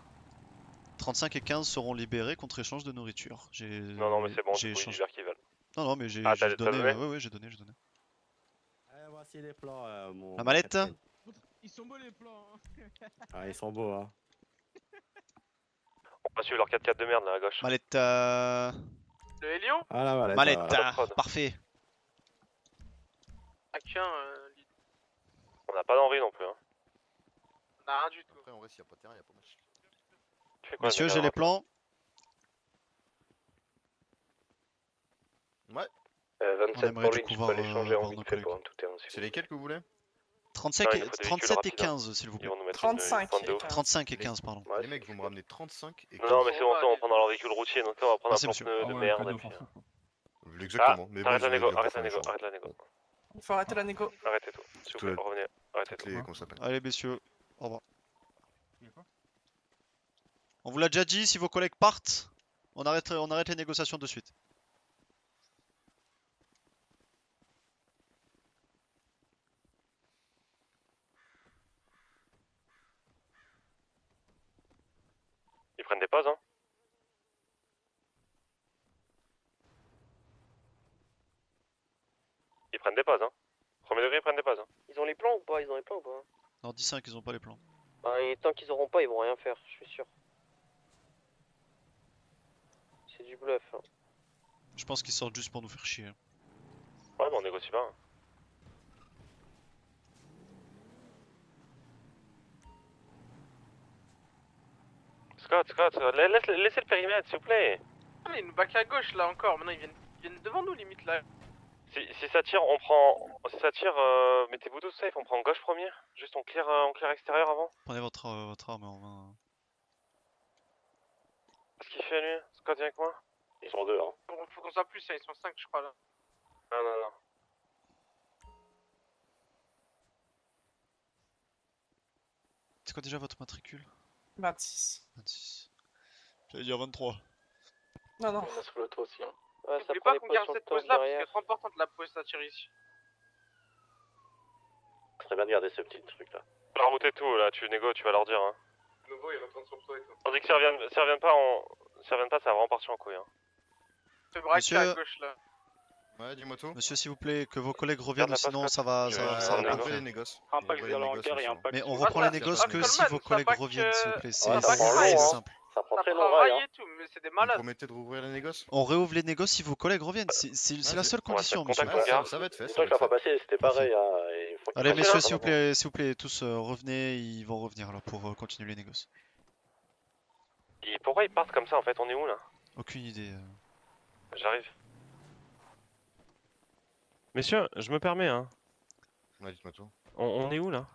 35 et 15 seront libérés contre échange de nourriture. Non, mais c'est bon, j'ai ils échangé. libèrent qu'ils veulent. Non, mais j'ai Ah, t'as donné. donné Ouais, j'ai donné. Voici les plans, mon. La mallette? Ils sont beaux les plans. Ah, ils sont beaux, hein. On va suivre leur 4x4 de merde là à gauche. Mallette. Le Helio? Ah la mallette. Mallette, parfait. On n'a pas d'envie non plus. Hein. On a rien du tout. Après, en vrai, s'il n'y a pas de terrain, il n'y a pas match. Monsieur, j'ai les plans. Ouais. 27 pour lui, tu peux l'échanger en vite fait pour un tout terrain. C'est lesquels que vous voulez? 37 et 15, s'il vous plaît. 35 et 15, pardon. Les mecs, vous me ramenez 35 et 15. Non, mais c'est bon, on va prendre leur véhicule routier, donc là on va prendre un Merci, plan de merde. Et puis... Exactement. Mais arrête bon, la négo, je vais arrête la dire, négo, faut arrête la négo. Il faut arrêter la négo. Arrêtez tout, s'il vous plaît, revenez. Arrêtez tout. comment ça s'appelle? Allez, messieurs, au revoir. On vous l'a déjà dit, si vos collègues partent, on arrête les négociations de suite. Ils prennent des pauses, hein. Ils prennent des pauses, hein. Premier degré, ils prennent des pauses, hein. Ils ont les plans ou pas? Non, 10-5, ils ont pas les plans. Bah, et tant qu'ils auront pas, ils vont rien faire, je suis sûr. du bluff. Hein. Je pense qu'ils sortent juste pour nous faire chier. Ouais, mais on négocie pas. Hein. Scott, laissez le périmètre, s'il vous plaît. Ah, mais ils nous back à gauche là encore, maintenant ils viennent devant nous limite là. Si ça tire, on prend. Si ça tire, mettez-vous tous safe, on prend gauche premier. Juste on clear extérieur avant. Prenez votre arme en main. Qu'est-ce qu'il fait lui? Scott, viens avec moi. Ils sont deux, hein. Faut qu'on soit plus, ils sont 5 je crois là. Non. C'est quoi déjà votre matricule? 26. 26. J'allais dire 23. Non. On a sur l'auto aussi. Hein. Ouais, ça N'oublie prend pas les qu'on garde positions cette de top pose là parce derrière. qu'elle est trop importante la pose à tirer ici. Ce serait bien de garder ce petit truc là. La route et tout, là, tu négo, tu vas leur dire. Hein. Nouveau, il retourne sur le toit et tout. On dit que s'ils reviennent pas, ça va vraiment partir en couille. Hein. Fais braquer Monsieur- à gauche là. Ouais, dis-moi tout. Monsieur, s'il vous plaît, que vos collègues reviennent, Garde la sinon passe, ça va je- pas on le négocie. faire. les négoces. Un pack violent en cœur et un pack. Mais on sur- reprend les ça- négoces ça- que Coleman, si vos ça collègues pack, reviennent, s'il vous plaît. ça C'est pack raille, c'est hein. simple. Ça prend Ça très prend long rail. rail Hein. et tout, mais c'est des Vous malades. promettez de rouvrir les négoces? On réouvre les négoces si vos collègues reviennent. C'est la seule Ouais, condition, ça monsieur. contacte Ouais, garde. ça va être fait. C'est Ça toi va que la être fois fait. passée, c'était pareil. Hein. Et il faut qu'ils Allez, reviennent messieurs, avant. s'il vous plaît, tous revenez. Ils vont revenir là pour continuer les négoces. Et pourquoi ils partent comme ça en fait? On est où là? Aucune idée. J'arrive. Messieurs, je me permets, hein. Ouais, dites-moi tout. On est où là?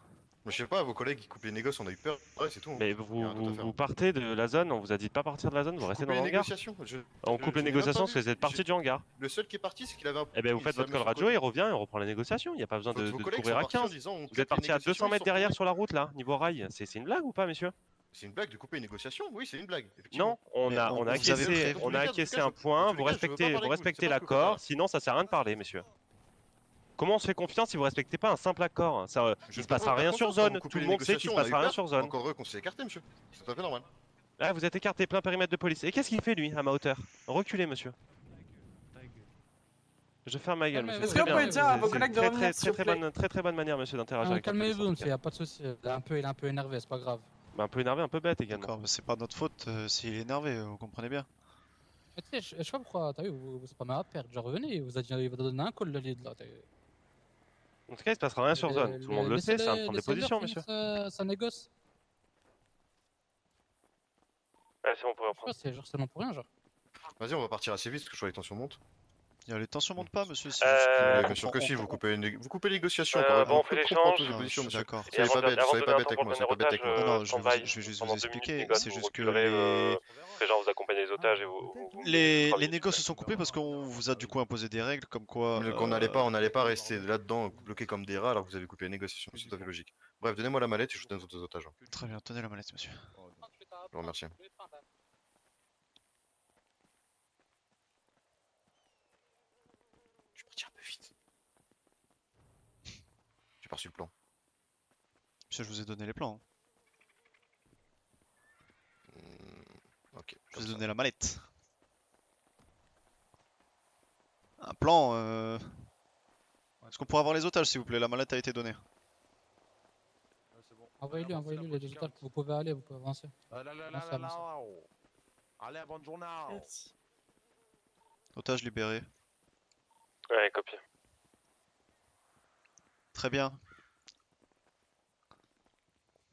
Mais je sais pas, vos collègues qui coupent les négoces, on a eu peur. Ouais, c'est tout. hein. Mais Il y a rien d'autre à faire. vous partez de la zone, on vous a dit de pas partir de la zone, vous restez dans Coupez le les hangar. négociations. On coupe les je n'ai même négociations pas parce que vous vu. êtes parti du hangar. Le seul qui est parti, c'est qu'il avait un. Eh ben vous il faites s'est votre call mis sur le radio, il côté. revient et on reprend les négociations, il n'y a pas besoin de Vos collègues courir sont à partis en 15. disant, on Vous coupe êtes les parti à 200 négociations, mètres ils sont derrière retournés. sur la route là, niveau rail. C'est une blague ou pas, messieurs? C'est une blague de couper les négociations? Oui, c'est une blague. Effectivement. Non, on Mais a vous avez acquiescé, prévenu. on a acquiesté un Dans point, tous les vous cas, je veux pas respectez parler avec vous, c'est pas ce que l'accord, vous faites. sinon ça sert à rien de parler, messieurs. Comment on se fait confiance si vous respectez pas un simple accord? Ça, Je il se peux passera pas rien faire sur confiance, quand zone, vous tout coupez le les monde sait qu'il se négociations, on a passera eu rien peur. sur zone. Encore heureux qu'on s'est écarté, monsieur. C'est tout à fait normal. Ah, vous êtes écarté plein périmètre de police. Et qu'est-ce qu'il fait lui, à ma hauteur? Reculez, monsieur. Je ferme ma gueule, monsieur. Est-ce Très que vous bien. pouvez dire à vos C'est collègues de très, revenir, s'il vous plaît? très bonne manière, monsieur, d'interagir avec la police, en Calmez-vous, tout monsieur, cas. y a pas de souci. Il est un peu énervé, c'est pas grave. Bah, un peu énervé, un peu bête également. D'accord, mais c'est pas notre faute s'il est énervé, vous comprenez bien. Mais tu sais, je sais pas pourquoi, t'as vu, vous êtes pas mal à perdre. Genre, revenez, il va donner un call le lead là. En tout cas, il se passera rien sur zone. Tout le monde le sait, c'est un prendre des positions, monsieur. Ça négocie. Ouais, c'est bon, on peut Je sais reprendre. pas, c'est genre seulement pour rien, genre. Vas-y, on va partir assez vite parce que je vois les tensions montent. Les tensions montent pas, monsieur. C'est Bien sûr que si, vous coupez les négociations. bon, on fait l'échange. Toutes les positions, Je suis monsieur. d'accord. Soyez pas bête, soyez pas bête avec moi, soyez pas bête avec moi. Non, je vais juste vous expliquer. C'est juste que Les gens vous accompagnent les otages et vous. les négos se sont coupés parce qu'on vous a du coup imposé des règles comme quoi. On n'allait pas rester là-dedans bloqués comme des rats alors que vous avez coupé les négociations, c'est tout à fait logique. Bref, donnez-moi la mallette et je vous donne vos deux otages. Très bien, tenez la mallette, monsieur. Je vous remercie. Je suis parti un peu vite. J'ai pas reçu le plan. Monsieur, je vous ai donné les plans. Ok. Je vous ai donné la mallette. Un plan. Est-ce qu'on pourrait avoir les otages, s'il vous plaît? La mallette a été donnée. Envoyez-lui les deux otages. Vous pouvez aller, vous pouvez avancer. Allez, bonne journée. Otages libérés. Ouais, copie. Très bien.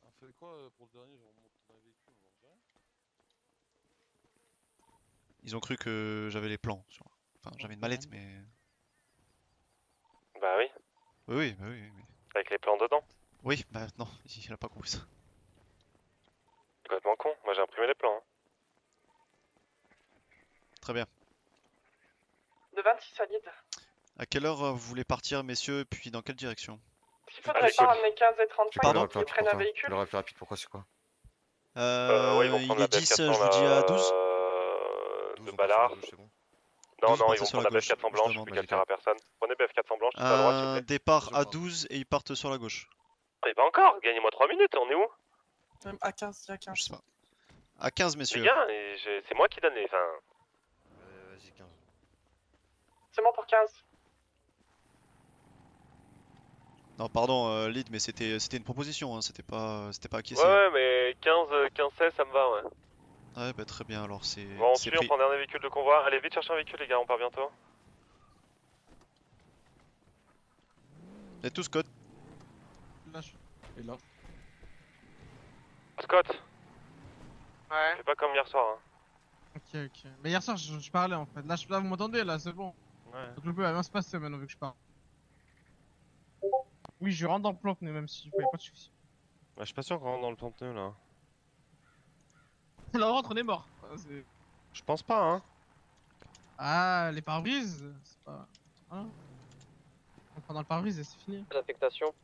On fait quoi pour le dernier? Je remonte dans les véhicules, on va dire. Ils ont cru que j'avais les plans. Enfin, j'avais une mallette, mais. Bah oui, Oui. avec les plans dedans. Oui, bah non, il a pas compris ça. C'est complètement con. Moi j'ai imprimé les plans. Hein. Très bien. De 26 solides. À quelle heure vous voulez partir, messieurs, et puis dans quelle direction? S'il faudrait pas ramener 15 et 35, Pardon ils prennent un véhicule. Le plus rapide, pourquoi c'est quoi? Ouais, ils vont Il prendre la est 10, je BF400 vous dis à 12. de Ballard. Non, 12, non, partez ils vont sur prendre la la gauche, BF400 je blanche, demande. puis qu'elle sert à personne. Prenez BF400 blanche, tout à droite, s'il vous Un plaît. départ à 12 et ils partent sur la gauche. Et pas encore, gagnez-moi 3 minutes, on est où? Même à 15, il y a 15. Je sais pas. À 15, Les messieurs. gars, c'est moi qui donne les. Enfin, Vas-y, 15. C'est bon pour 15. Non, pardon, lead, mais c'était une proposition, hein, c'était pas acquiescé. ouais, mais 15, 16, ça me va, ouais. Ouais, bah très bien, alors c'est. Bon, on c'est suit, on pris. prend un dernier véhicule de convoi. Allez, vite chercher un véhicule, les gars, on part bientôt. Et tout Scott. Et là. Scott, Ouais. fais pas comme hier soir. Hein. Ok, ok. Mais hier soir, je parlais en fait. Là, vous m'entendez là, c'est bon. Ouais. Donc le peu va bien se passer maintenant vu que je parle. Oui, je rentre dans le plan pneu même si y a pas de soucis. Je suis pas sûr qu'on rentre dans le plan-pneu là. Là, on rentre, on est mort. Je pense pas, hein. Ah, les pare-brises, c'est pas. Hein, on prend dans le pare-brise et c'est fini. Les affectations.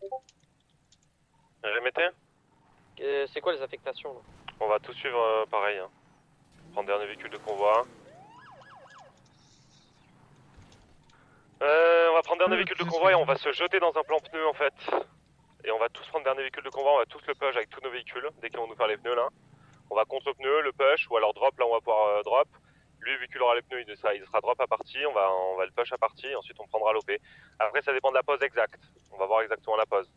Remettez. C'est quoi les affectations là? On va tout suivre pareil. Hein. Prendre un dernier véhicule de convoi. On va prendre un dernier véhicule de convoi et on va se jeter dans un plan pneu en fait. Et on va tous prendre un dernier véhicule de convoi, on va tous le push avec tous nos véhicules dès qu'ils vont nous faire les pneus là. On va contre le pneu, le push ou alors drop, là on va pouvoir drop. Lui vu qu'il aura les pneus il sera drop à partie, on va le push à partie, ensuite on prendra l'OP. Après ça dépend de la pause exacte, on va voir exactement la pause.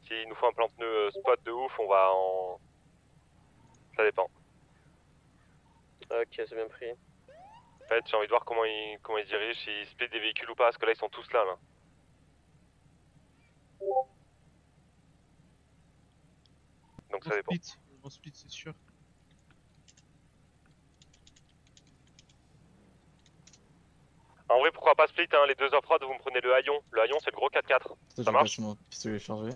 S'il nous faut un plan pneu spot de ouf, on va en... Ça dépend. Ok, c'est bien pris. En fait j'ai envie de voir comment ils se dirigent, s'ils split des véhicules ou pas, parce que là ils sont tous là. Donc ça dépend. Bon split, c'est sûr. En vrai pourquoi pas split hein, les deux off-road vous me prenez le haillon. Le haillon c'est le gros 4x4. Ça marche? Pistolet chargé.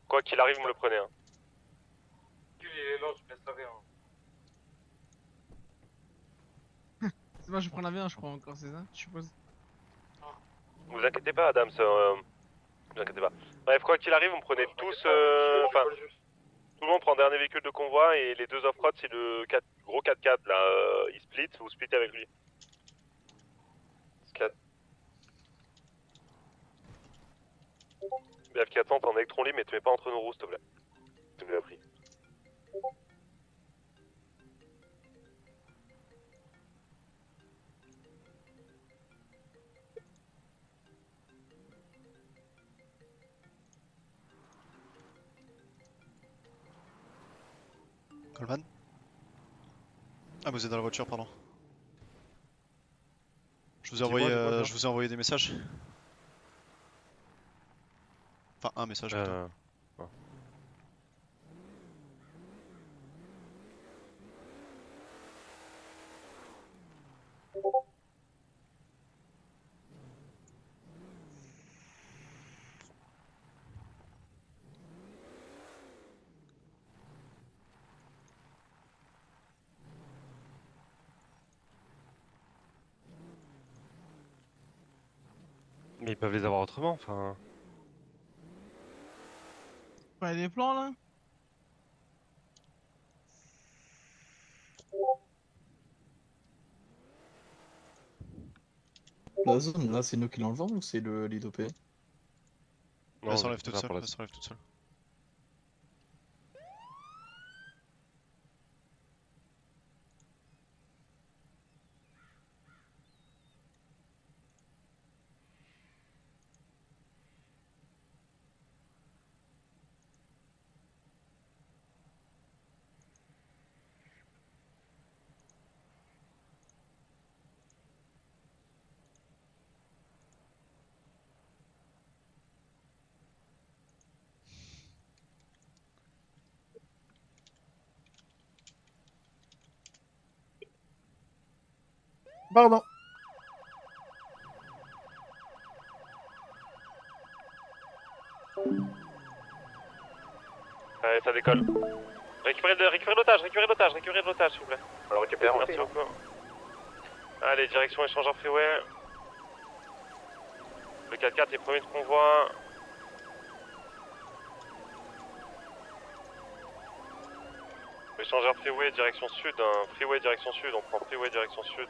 Quoi qu'il arrive vous me le prenez hein. C'est bon, je prends la V1 je crois encore, c'est ça? Je suppose. Vous inquiétez pas Adams, vous inquiétez pas. Bref quoi qu'il arrive vous me prenez tous, enfin tout le monde prend un dernier véhicule de convoi et les deux off-road c'est le gros 4x4 là, il split, vous splittez avec lui. BF400 t'es en électron libre mais tu mets pas entre nos roues s'il te plaît. Tu me l'as pris. Coleman. Ah, vous êtes dans la voiture, pardon. Je vous ai envoyé des messages. Enfin, un message. Plutôt. Mais ils peuvent les avoir autrement, enfin. Ouais, des plans là? La zone là, c'est nous qui l'enlevons ou c'est le lead OP? Elle s'enlève toute seule. Pardon. Allez, ça décolle. Récupérez l'otage, s'il vous plaît. Alors récupère, merci beaucoup. Allez, direction échangeur freeway. Le 4x4 est premier de convoi. Échangeur freeway, direction sud. Freeway, direction sud. On prend freeway, direction sud.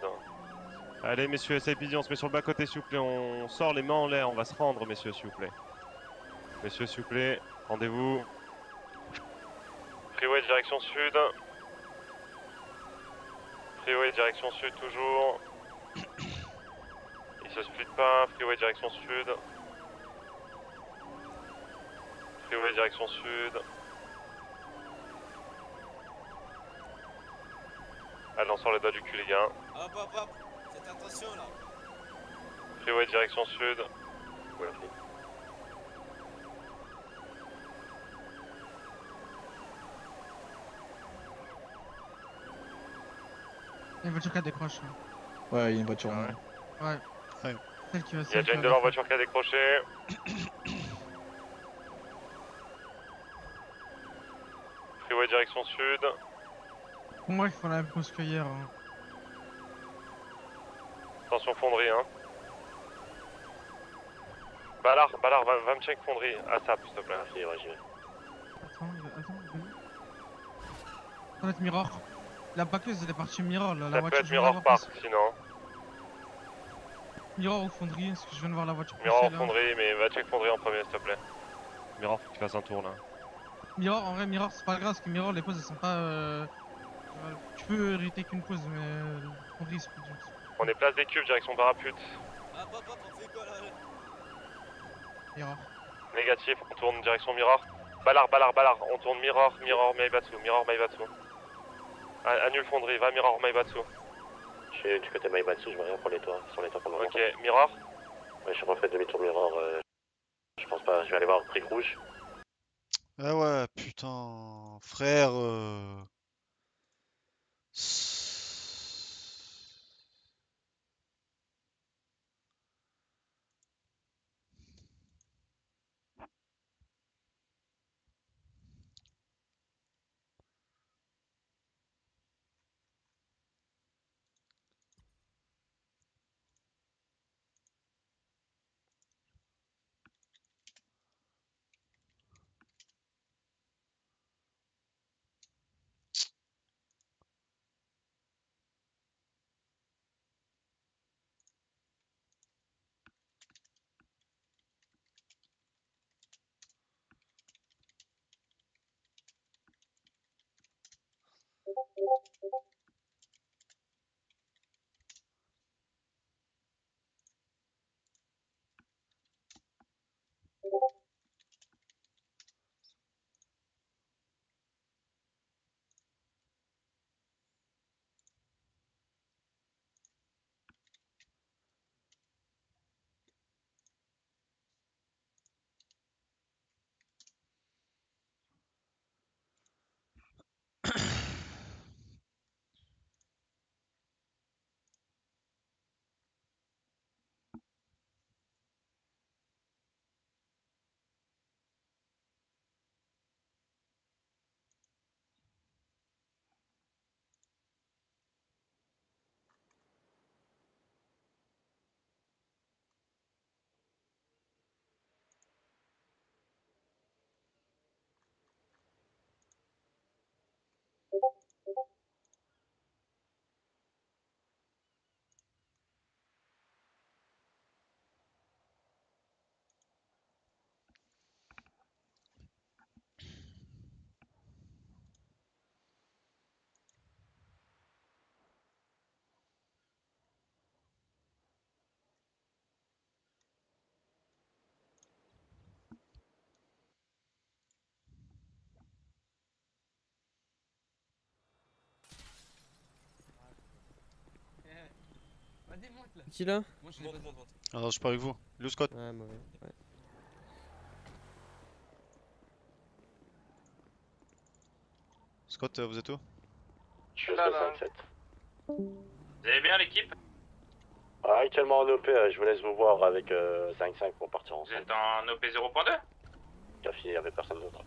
Allez, messieurs, SAPD, on se met sur le bas-côté, s'il vous plaît. On sort les mains en l'air, on va se rendre, messieurs, s'il vous plaît. Messieurs, s'il vous plaît, rendez-vous. Freeway, direction sud. Freeway, direction sud, toujours. Il se split pas. Freeway, direction sud. Freeway, direction sud. Allez, on sort les doigts du cul, les gars. Hop, hop, hop. Faites attention là. Freeway direction sud. Voilà. Il y a une voiture qui décroche. Ouais, il y a une voiture. Ouais. Celle qui va Il y a déjà une de leurs voitures qui a décroché. Freeway direction sud. Pour moi, il faut la même chose que hier. Hein. Attention fonderie, hein. Ballard, va me check fonderie. Ah ça, s'il te plaît. Merci, ouais, j'y vais. Attends. Ça va être Mirror. La paqueuse, elle est partie Mirror. Là, la Ça voiture, peut être je viens de la Mirror voir Park passer. sinon. Mirror ou fonderie, parce que je viens de voir la voiture Mirror passer, là. fonderie, mais va check fonderie en premier s'il te plaît. Mirror, faut que tu fasses un tour là. Mirror, en vrai, Mirror, c'est pas grave, parce que Mirror, les pauses, elles sont pas. Tu peux hériter qu'une pause, mais. Fonderie, c'est plus dur. On est place des cubes, direction parapute. Hop, hop, hop, on fait quoi là? Mirror. Négatif, on tourne direction Mirror. Ballard, on tourne Mirror, Maibatsu. Annule fonderie, va Mirror, Maibatsu. Je suis du côté Maibatsu, je vois rien pour les toits. Sur les toits pour le moment. Ok, Mirror. Ouais, je refais demi-tour Mirror. Je pense pas, je vais aller voir Brick Rouge. Ah ouais, putain, frère. Qui là? Alors, je suis pas avec vous. Lou Scott. Ouais, mauvais. Ouais. Scott, vous êtes où? Je suis là, 5-7. Vous allez bien l'équipe? Actuellement en OP, je vous laisse vous voir avec 5-5 pour partir Vous ensemble. êtes en OP 0.2? Café, il n'y avait personne d'autre.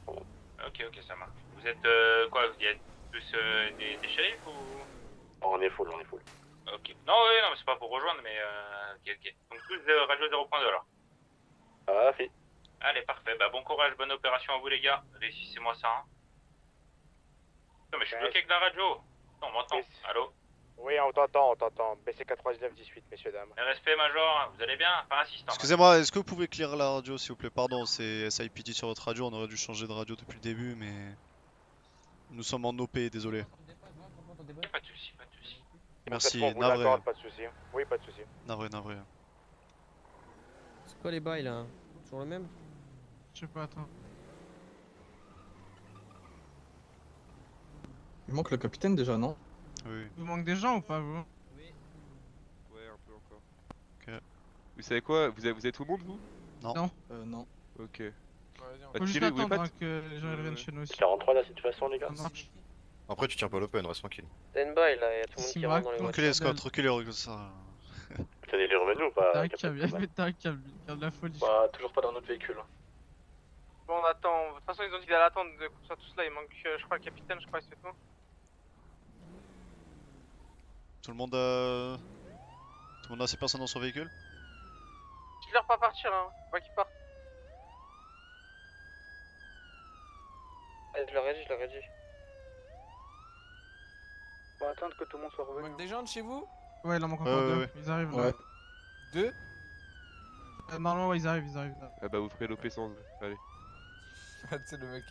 Ok, ça marche. Vous êtes quoi? Vous êtes plus des shérifs ou? On est full. Ok. Non, oui, non, mais c'est pas pour rejoindre, mais ok. Donc tous radio 0.2 alors. Ah, fi. Allez, parfait. Bah bon courage, bonne opération à vous les gars. Réussissez-moi ça. Hein. Non, mais je suis bloqué avec la radio. Non, on m'entend. Allô? Oui, on t'entend. BC 9918, messieurs, dames. Respect, Major. Vous allez bien? Pas insistant. Excusez-moi, est-ce que vous pouvez clear la radio s'il vous plaît? Pardon, c'est SIPD sur votre radio, on aurait dû changer de radio depuis le début, mais nous sommes en OP, désolé. Pas de soucis. Merci, on vous navré. l'accorde, pas de soucis. Oui, pas de soucis. Navré. C'est quoi les bails là? Toujours le même? Je sais pas, attends. Il manque le capitaine déjà, non? Oui. Vous manque des gens ou pas vous? Ouais, un peu encore. Ok. Vous savez quoi, vous êtes tout le monde vous? Non. Non. Non. Ok. Faut juste attendre hein, que les gens ils reviennent chez nous aussi. 43 la situation les gars. Ça marche. Après, tu tiens pas l'open, reste tranquille. Stand by là, y'a tout le monde qui rentre dans les voitures. Reculez, Scott, reculez, reculez ça. T'as des revenus ou pas? T'as un câble, de la folie. Bah, toujours pas dans notre véhicule. Bon, on attend. De toute façon, ils ont dit d'aller attendre qu'on soit tous là. Il manque, je crois, le capitaine, je crois, il se fait tout. Tout le monde a ses personnes dans son véhicule? Je leur pas partir, hein. Pas qu'ils partent. Je leur ai dit. On va attendre que tout le monde soit revenu. Il manque des gens de chez vous? Ouais, il en manque encore deux. Ils arrivent là. Ouais. Deux? Normalement, ouais, ils arrivent. Ah bah vous ferez l'OP sans eux, allez. C'est le mec.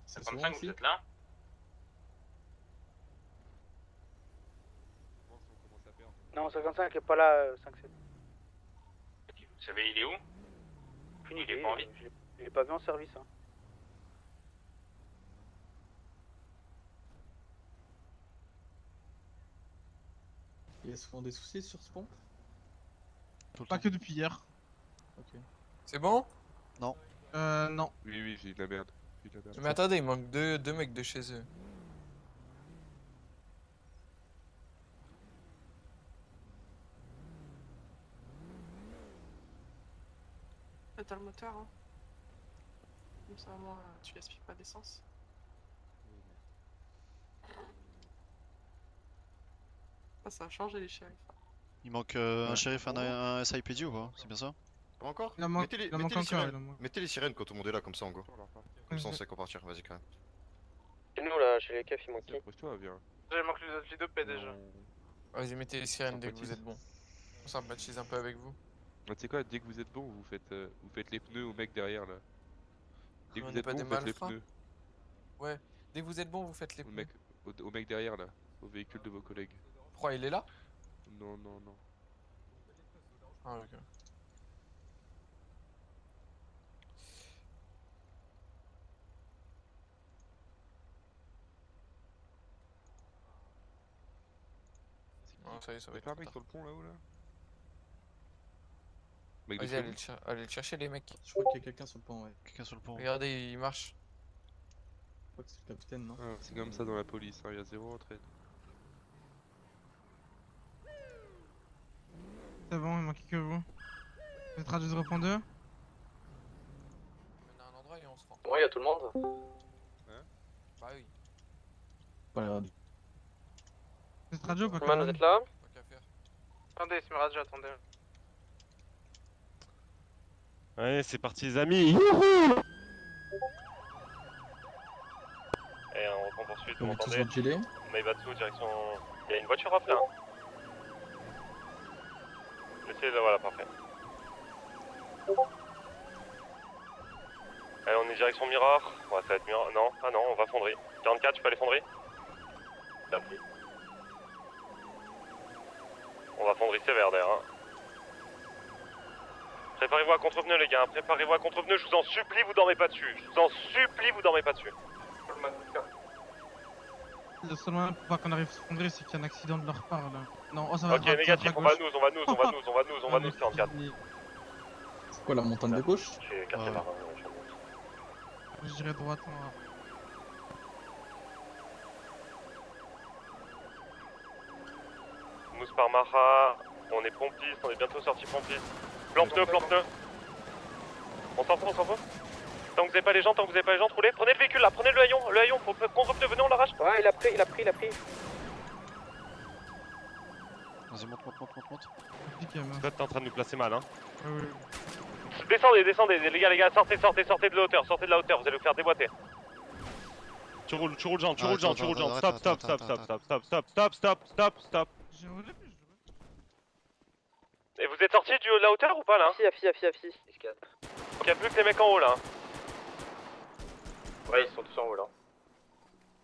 C'est 55, vous êtes là? Non, 55 est pas là, 5-7. Vous savez, il est où? Il est pas en vie. Je l'ai pas vu en service. Hein. Ils se font des soucis sur ce pont? Pas que depuis hier. Ok. C'est bon? Non. Non. Oui, j'ai de la merde. Mais attendez, il manque deux mecs de chez eux. T'as le moteur, hein. Comme ça, au moins, tu gaspilles pas d'essence. Ah, ça a changé les shérifs. Il manque un shérif, un SIPD ou pas? C'est bien ça? Pas encore? Il en manque encore. Mettez les sirènes quand tout le monde est là, comme ça en go. Comme ça on sait qu'on partir, vas-y quand même. Chez nous là, chez les keufs, il manque qui? Approche-toi, viens. J'ai manqué les deux P déjà. Vas-y, mettez les sirènes dès que vous êtes bon. On sympathise un peu avec vous. Tu sais quoi, dès que vous êtes bon, vous faites les pneus au mec derrière là. Dès que On vous n'est êtes pas bon, des vous faites les malfrats. pneus. Ouais, dès que vous êtes bon, vous faites les pneus. Au mec derrière là, au véhicule de vos collègues. Pourquoi il est là? Non. Ah, ok. Non, ça y est, ça va être un mec sur le pont là-haut là. Vas-y, allez le chercher les mecs. Je crois qu'il y a quelqu'un sur le pont, ouais. Quelqu'un sur le pont. Regardez, il marche. Je crois que c'est le capitaine, non? Ah, c'est comme ça dans la police, il y a zéro entraide. C'est bon, il manquait que vous. Vous êtes radio 0.2? On a un endroit et on se rend. Ouais, y'a tout le monde. Hein? Bah oui. Pas la radio. Vous êtes radio ou pas? Man, vous êtes là? Pas qu'à faire. Attendez, c'est radio, attendez. Allez, c'est parti les amis. Youhou! Et on reprend poursuite, vous On est tous m'entendez? ventilés. Maibatsu, direction... Il y a une voiture off là. Laissez là, voilà, parfait. Allez, on est direction Mirror. Ouais, ça va être Mirror. Non, ah non, on va Fonderie. 44, tu peux aller Fonderie? Merci. On va Fonderie sévère d'ailleurs. Hein. Préparez-vous à contre-pneu les gars, préparez-vous à contre-pneu, je vous en supplie, vous dormez pas dessus. Je vous en supplie, vous dormez pas dessus. Le seul moyen pour pas qu'on arrive à se fondrer, c'est qu'il y a un accident de leur part là. Non, oh ça va. Ok, négatif, on va nous, 44. C'est quoi la montagne de gauche? Je suis quartier marin, Je dirais droite. Mousse par Maha, on est pompiste, on est bientôt sorti pompiste. Plan pneu. On s'en fout. Tant que vous avez pas les gens, roulez. Prenez le véhicule là, prenez le haillon, faut contre-pneu, venez, on l'arrache. Ouais, il a pris. Vas-y, monte. Scott, t'es en train de nous placer mal, hein. Descendez, les gars, sortez de la hauteur, vous allez vous faire déboîter. Tu roules, Jean, tu roules, Jean. Stop. J'ai roulé plus. Et vous êtes sortis de la hauteur ou pas là? Si. Ok, plus que les mecs en haut là. Ouais, ils sont tous en haut là.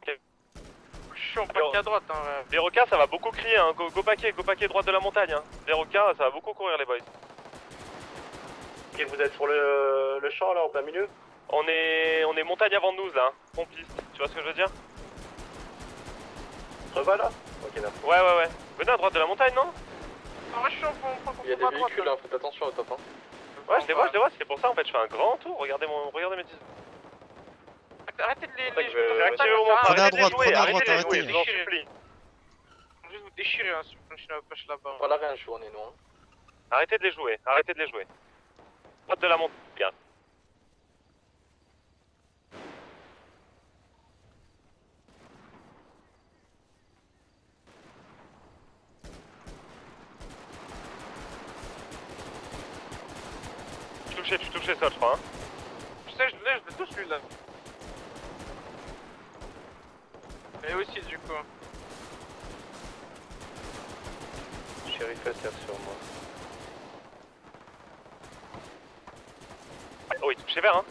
Ok. suis en paquet à droite. Hein. Les requins, ça va beaucoup crier, hein. Go paquet droite de la montagne. Hein. Les requins, ça va beaucoup courir, les boys. Ok, vous êtes sur le champ là, en plein milieu? On est montagne avant de nous là, pont piste. Tu vois ce que je veux dire? Ça va là? Ok, d'accord. Ouais. Venez à droite de la montagne, non? Non, je suis en fond. Il y a des véhicules, hein, faites attention au top. Hein. Ouais, je les vois, c'est pour ça en fait, je fais un grand tour. Regardez mes 10. Arrêtez de les Réactivez au montage. Prenez à droite, Arrêtez arrêtez. je vous en supplie. Juste vous déchirer hein, si vous continuez à push là-bas. Voilà, rien, je suis on est non. Arrêtez de les jouer. Droite de la montagne, regarde. Tu touchais ça, je crois. Hein. Je sais, je l'ai tous lui là. Et aussi du coup. Shérif SR sur moi. Oh, il touchait vert, hein.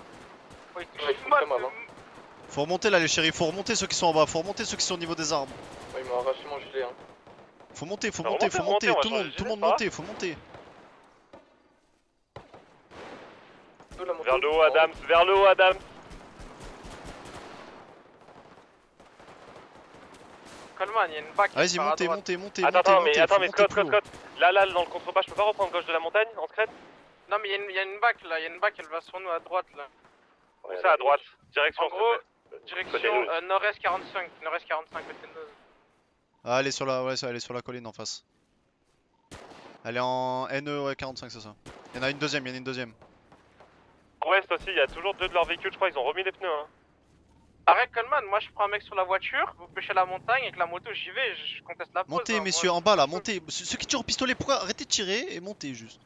Oui, Faut remonter là les shérifs, faut remonter ceux qui sont en bas, faut remonter ceux qui sont au niveau des arbres. Ouais, il m'a arraché mon gilet. Hein. Faut monter, Remontez, tout le monde monter, faut monter. Vers le haut, Adams. Coleman, il y a une bac. Vas-y, montez. Attends, mais Scott. Là, dans le contrebas, je peux pas reprendre gauche de la montagne, en secret? Non, mais il y a une bac là, elle va sur nous à droite là. Où ça à droite? Direction. En gros, direction nord-est 45, côté de nous. Ah, elle est sur la colline en face. Elle est en NE, ouais, 45, c'est ça. Il y en a une deuxième. Ouest aussi, il y a toujours deux de leurs véhicules, je crois, ils ont remis les pneus. Hein. Arrête Coleman, moi je prends un mec sur la voiture, vous pêchez la montagne, avec la moto j'y vais, je conteste la pause. Montez, hein, messieurs, moi, en bas là, montez. Ceux qui tirent au pistolet, pourquoi arrêtez de tirer et montez juste.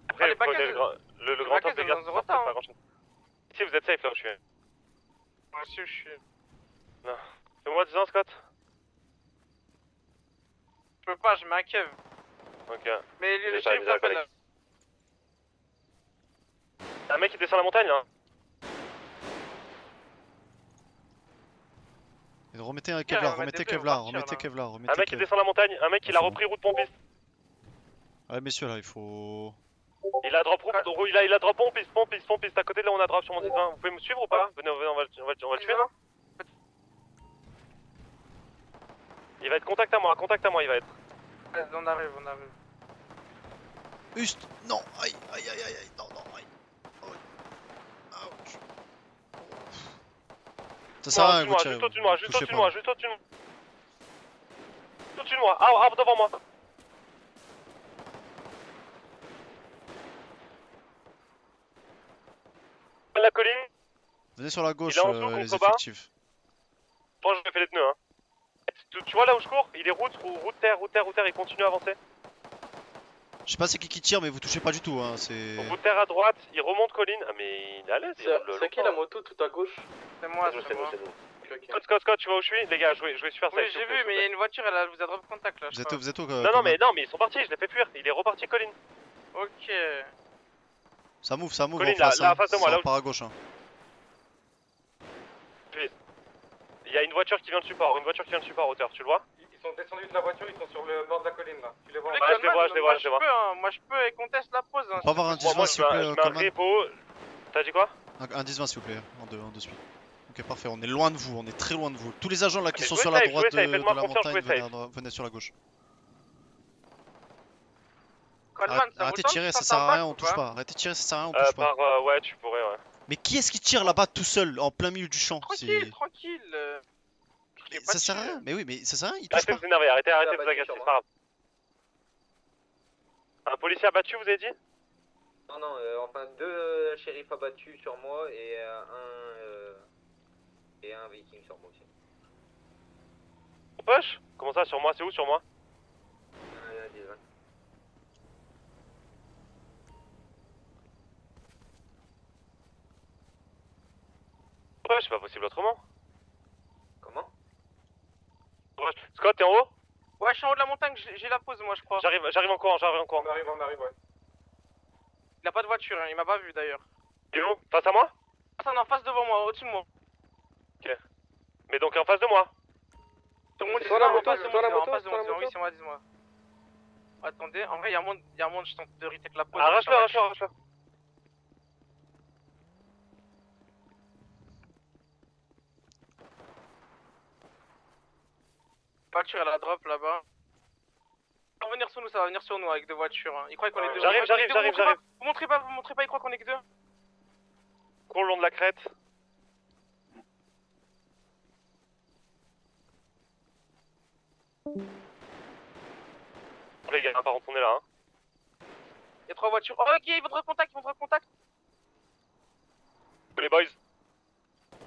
Après, les prenez bagages- le grand top, les gars, dans un retard, hein. Si vous êtes safe là où je suis. Moi aussi je suis. Non. Fais-moi 10 ans, Scott. Je peux pas, je mets un kev. Ok. Mais les Déjà, shérifs déjà, t'appellent là. Un mec qui descend la montagne là. Et remettez un Kevlar, remettez Kevlar. Un mec qui descend la montagne, un mec qui l'a repris route pompiste. Ouais, messieurs, là, il faut. Il a drop route, il a drop pompiste, à côté de là on a drop sur mon 10-20. Vous pouvez me suivre ou pas? Venez, on va le tuer, non? Il va être contact à moi, il va être. On arrive. Juste, non, aïe, non, aïe. Ouch. Ça sert à rien, Gauthier. Juste au-dessus de moi. Juste au-dessus de moi, arbre devant moi. La colline. Venez sur la gauche, Il est en dessous, les contrebas. effectifs. Bon, je vais faire les pneus, hein. Tu vois là où je cours? Il est route terre, il continue à avancer. Je sais pas c'est qui tire, mais vous touchez pas du tout, hein, c'est... Route terre à droite, il remonte colline. Ah mais il est à l'aise, C'est qui la moto tout à gauche? C'est moi. Scott, tu vois où je suis? Les gars, jouez super safe. Oui, j'ai vu, mais il y a une voiture, elle vous a drop contact là. Vous êtes où Non, mais ils sont partis, je l'ai fait fuir. Il est reparti colline. Ok. Ça move Colline, en face, là, hein. en face de moi, Ça là où- part à gauche, hein. Il y a une voiture qui vient de support, hauteur, tu le vois? Ils sont descendus de la voiture, ils sont sur le bord de la colline là. Tu les vois? Ouais, je les vois. Moi je peux et conteste la pause. On peut avoir un 10-20 Moi, s'il vous plaît, je mets un Coleman. repo. T'as dit quoi? Un 10-20 s'il vous plaît, en deux suite. Ok, parfait, on est loin de vous, on est très loin de vous. Tous les agents là qui Mais sont jouez sur la safe, droite jouez safe, de faites-moi la confiance, montagne, jouez venez sur la gauche. Coleman, ça Arrêtez vous de tirer, ça sert à rien, on touche pas. Arrêtez de tirer, ça sert à rien, on touche pas. Ouais, tu pourrais, ouais. Mais qui est-ce qui tire là-bas tout seul, en plein milieu du champ? Tranquille. Mais ça sert à rien, mais oui, mais ça sert à rien, il touche Arrêtez pas. de vous énerver, arrêtez de vous agacer, c'est pas grave. Un policier abattu, vous avez dit? Non, enfin 2 shérifs abattus sur moi et un viking sur moi aussi. Push? Comment ça, sur moi? C'est où sur moi? Push, c'est pas possible autrement. Comment? Push. Scott, t'es en haut? Ouais, je suis en haut de la montagne, j'ai la pause moi je crois. J'arrive en courant. On arrive, ouais. Il a pas de voiture, hein, il m'a pas vu d'ailleurs. Il est où? Face à moi? Attends, en face devant moi, au-dessus de moi. Ok. Mais donc en face de moi? Sur la moto, c'est toi la moto, oui, c'est moi, dis-moi. Attendez, en vrai, il y a un monde, je tente de retake la pause. Arrache-le, arrache-le. Voiture, elle a drop là-bas. Ça va venir sur nous, ça va venir sur nous avec deux voitures. Hein. Ils croient qu'on est deux. J'arrive. Vous montrez pas, ils croient qu'on est que deux. Cours le long de la crête. Les gars, par contre, on est là. Hein. Il y a trois voitures. Oh, ok, ils vont te contact, Les boys.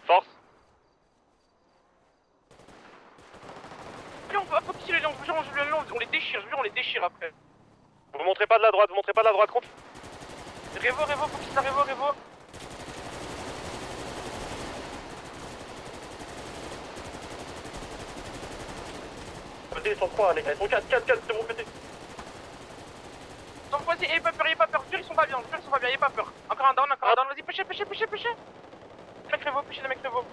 Force. Faut qu'ils les lions, on les déchire, on les déchire après. Vous montrez pas de la droite, contre. Revo, faut qu'ils s'arrivent, Revo. Ils sont 3, les gars, ils sont 4, c'est mon côté. Donc vas-y, ayez pas peur, ils sont pas bien, ayez pas peur. Encore un down, vas-y, pêchez. Les mecs Revo,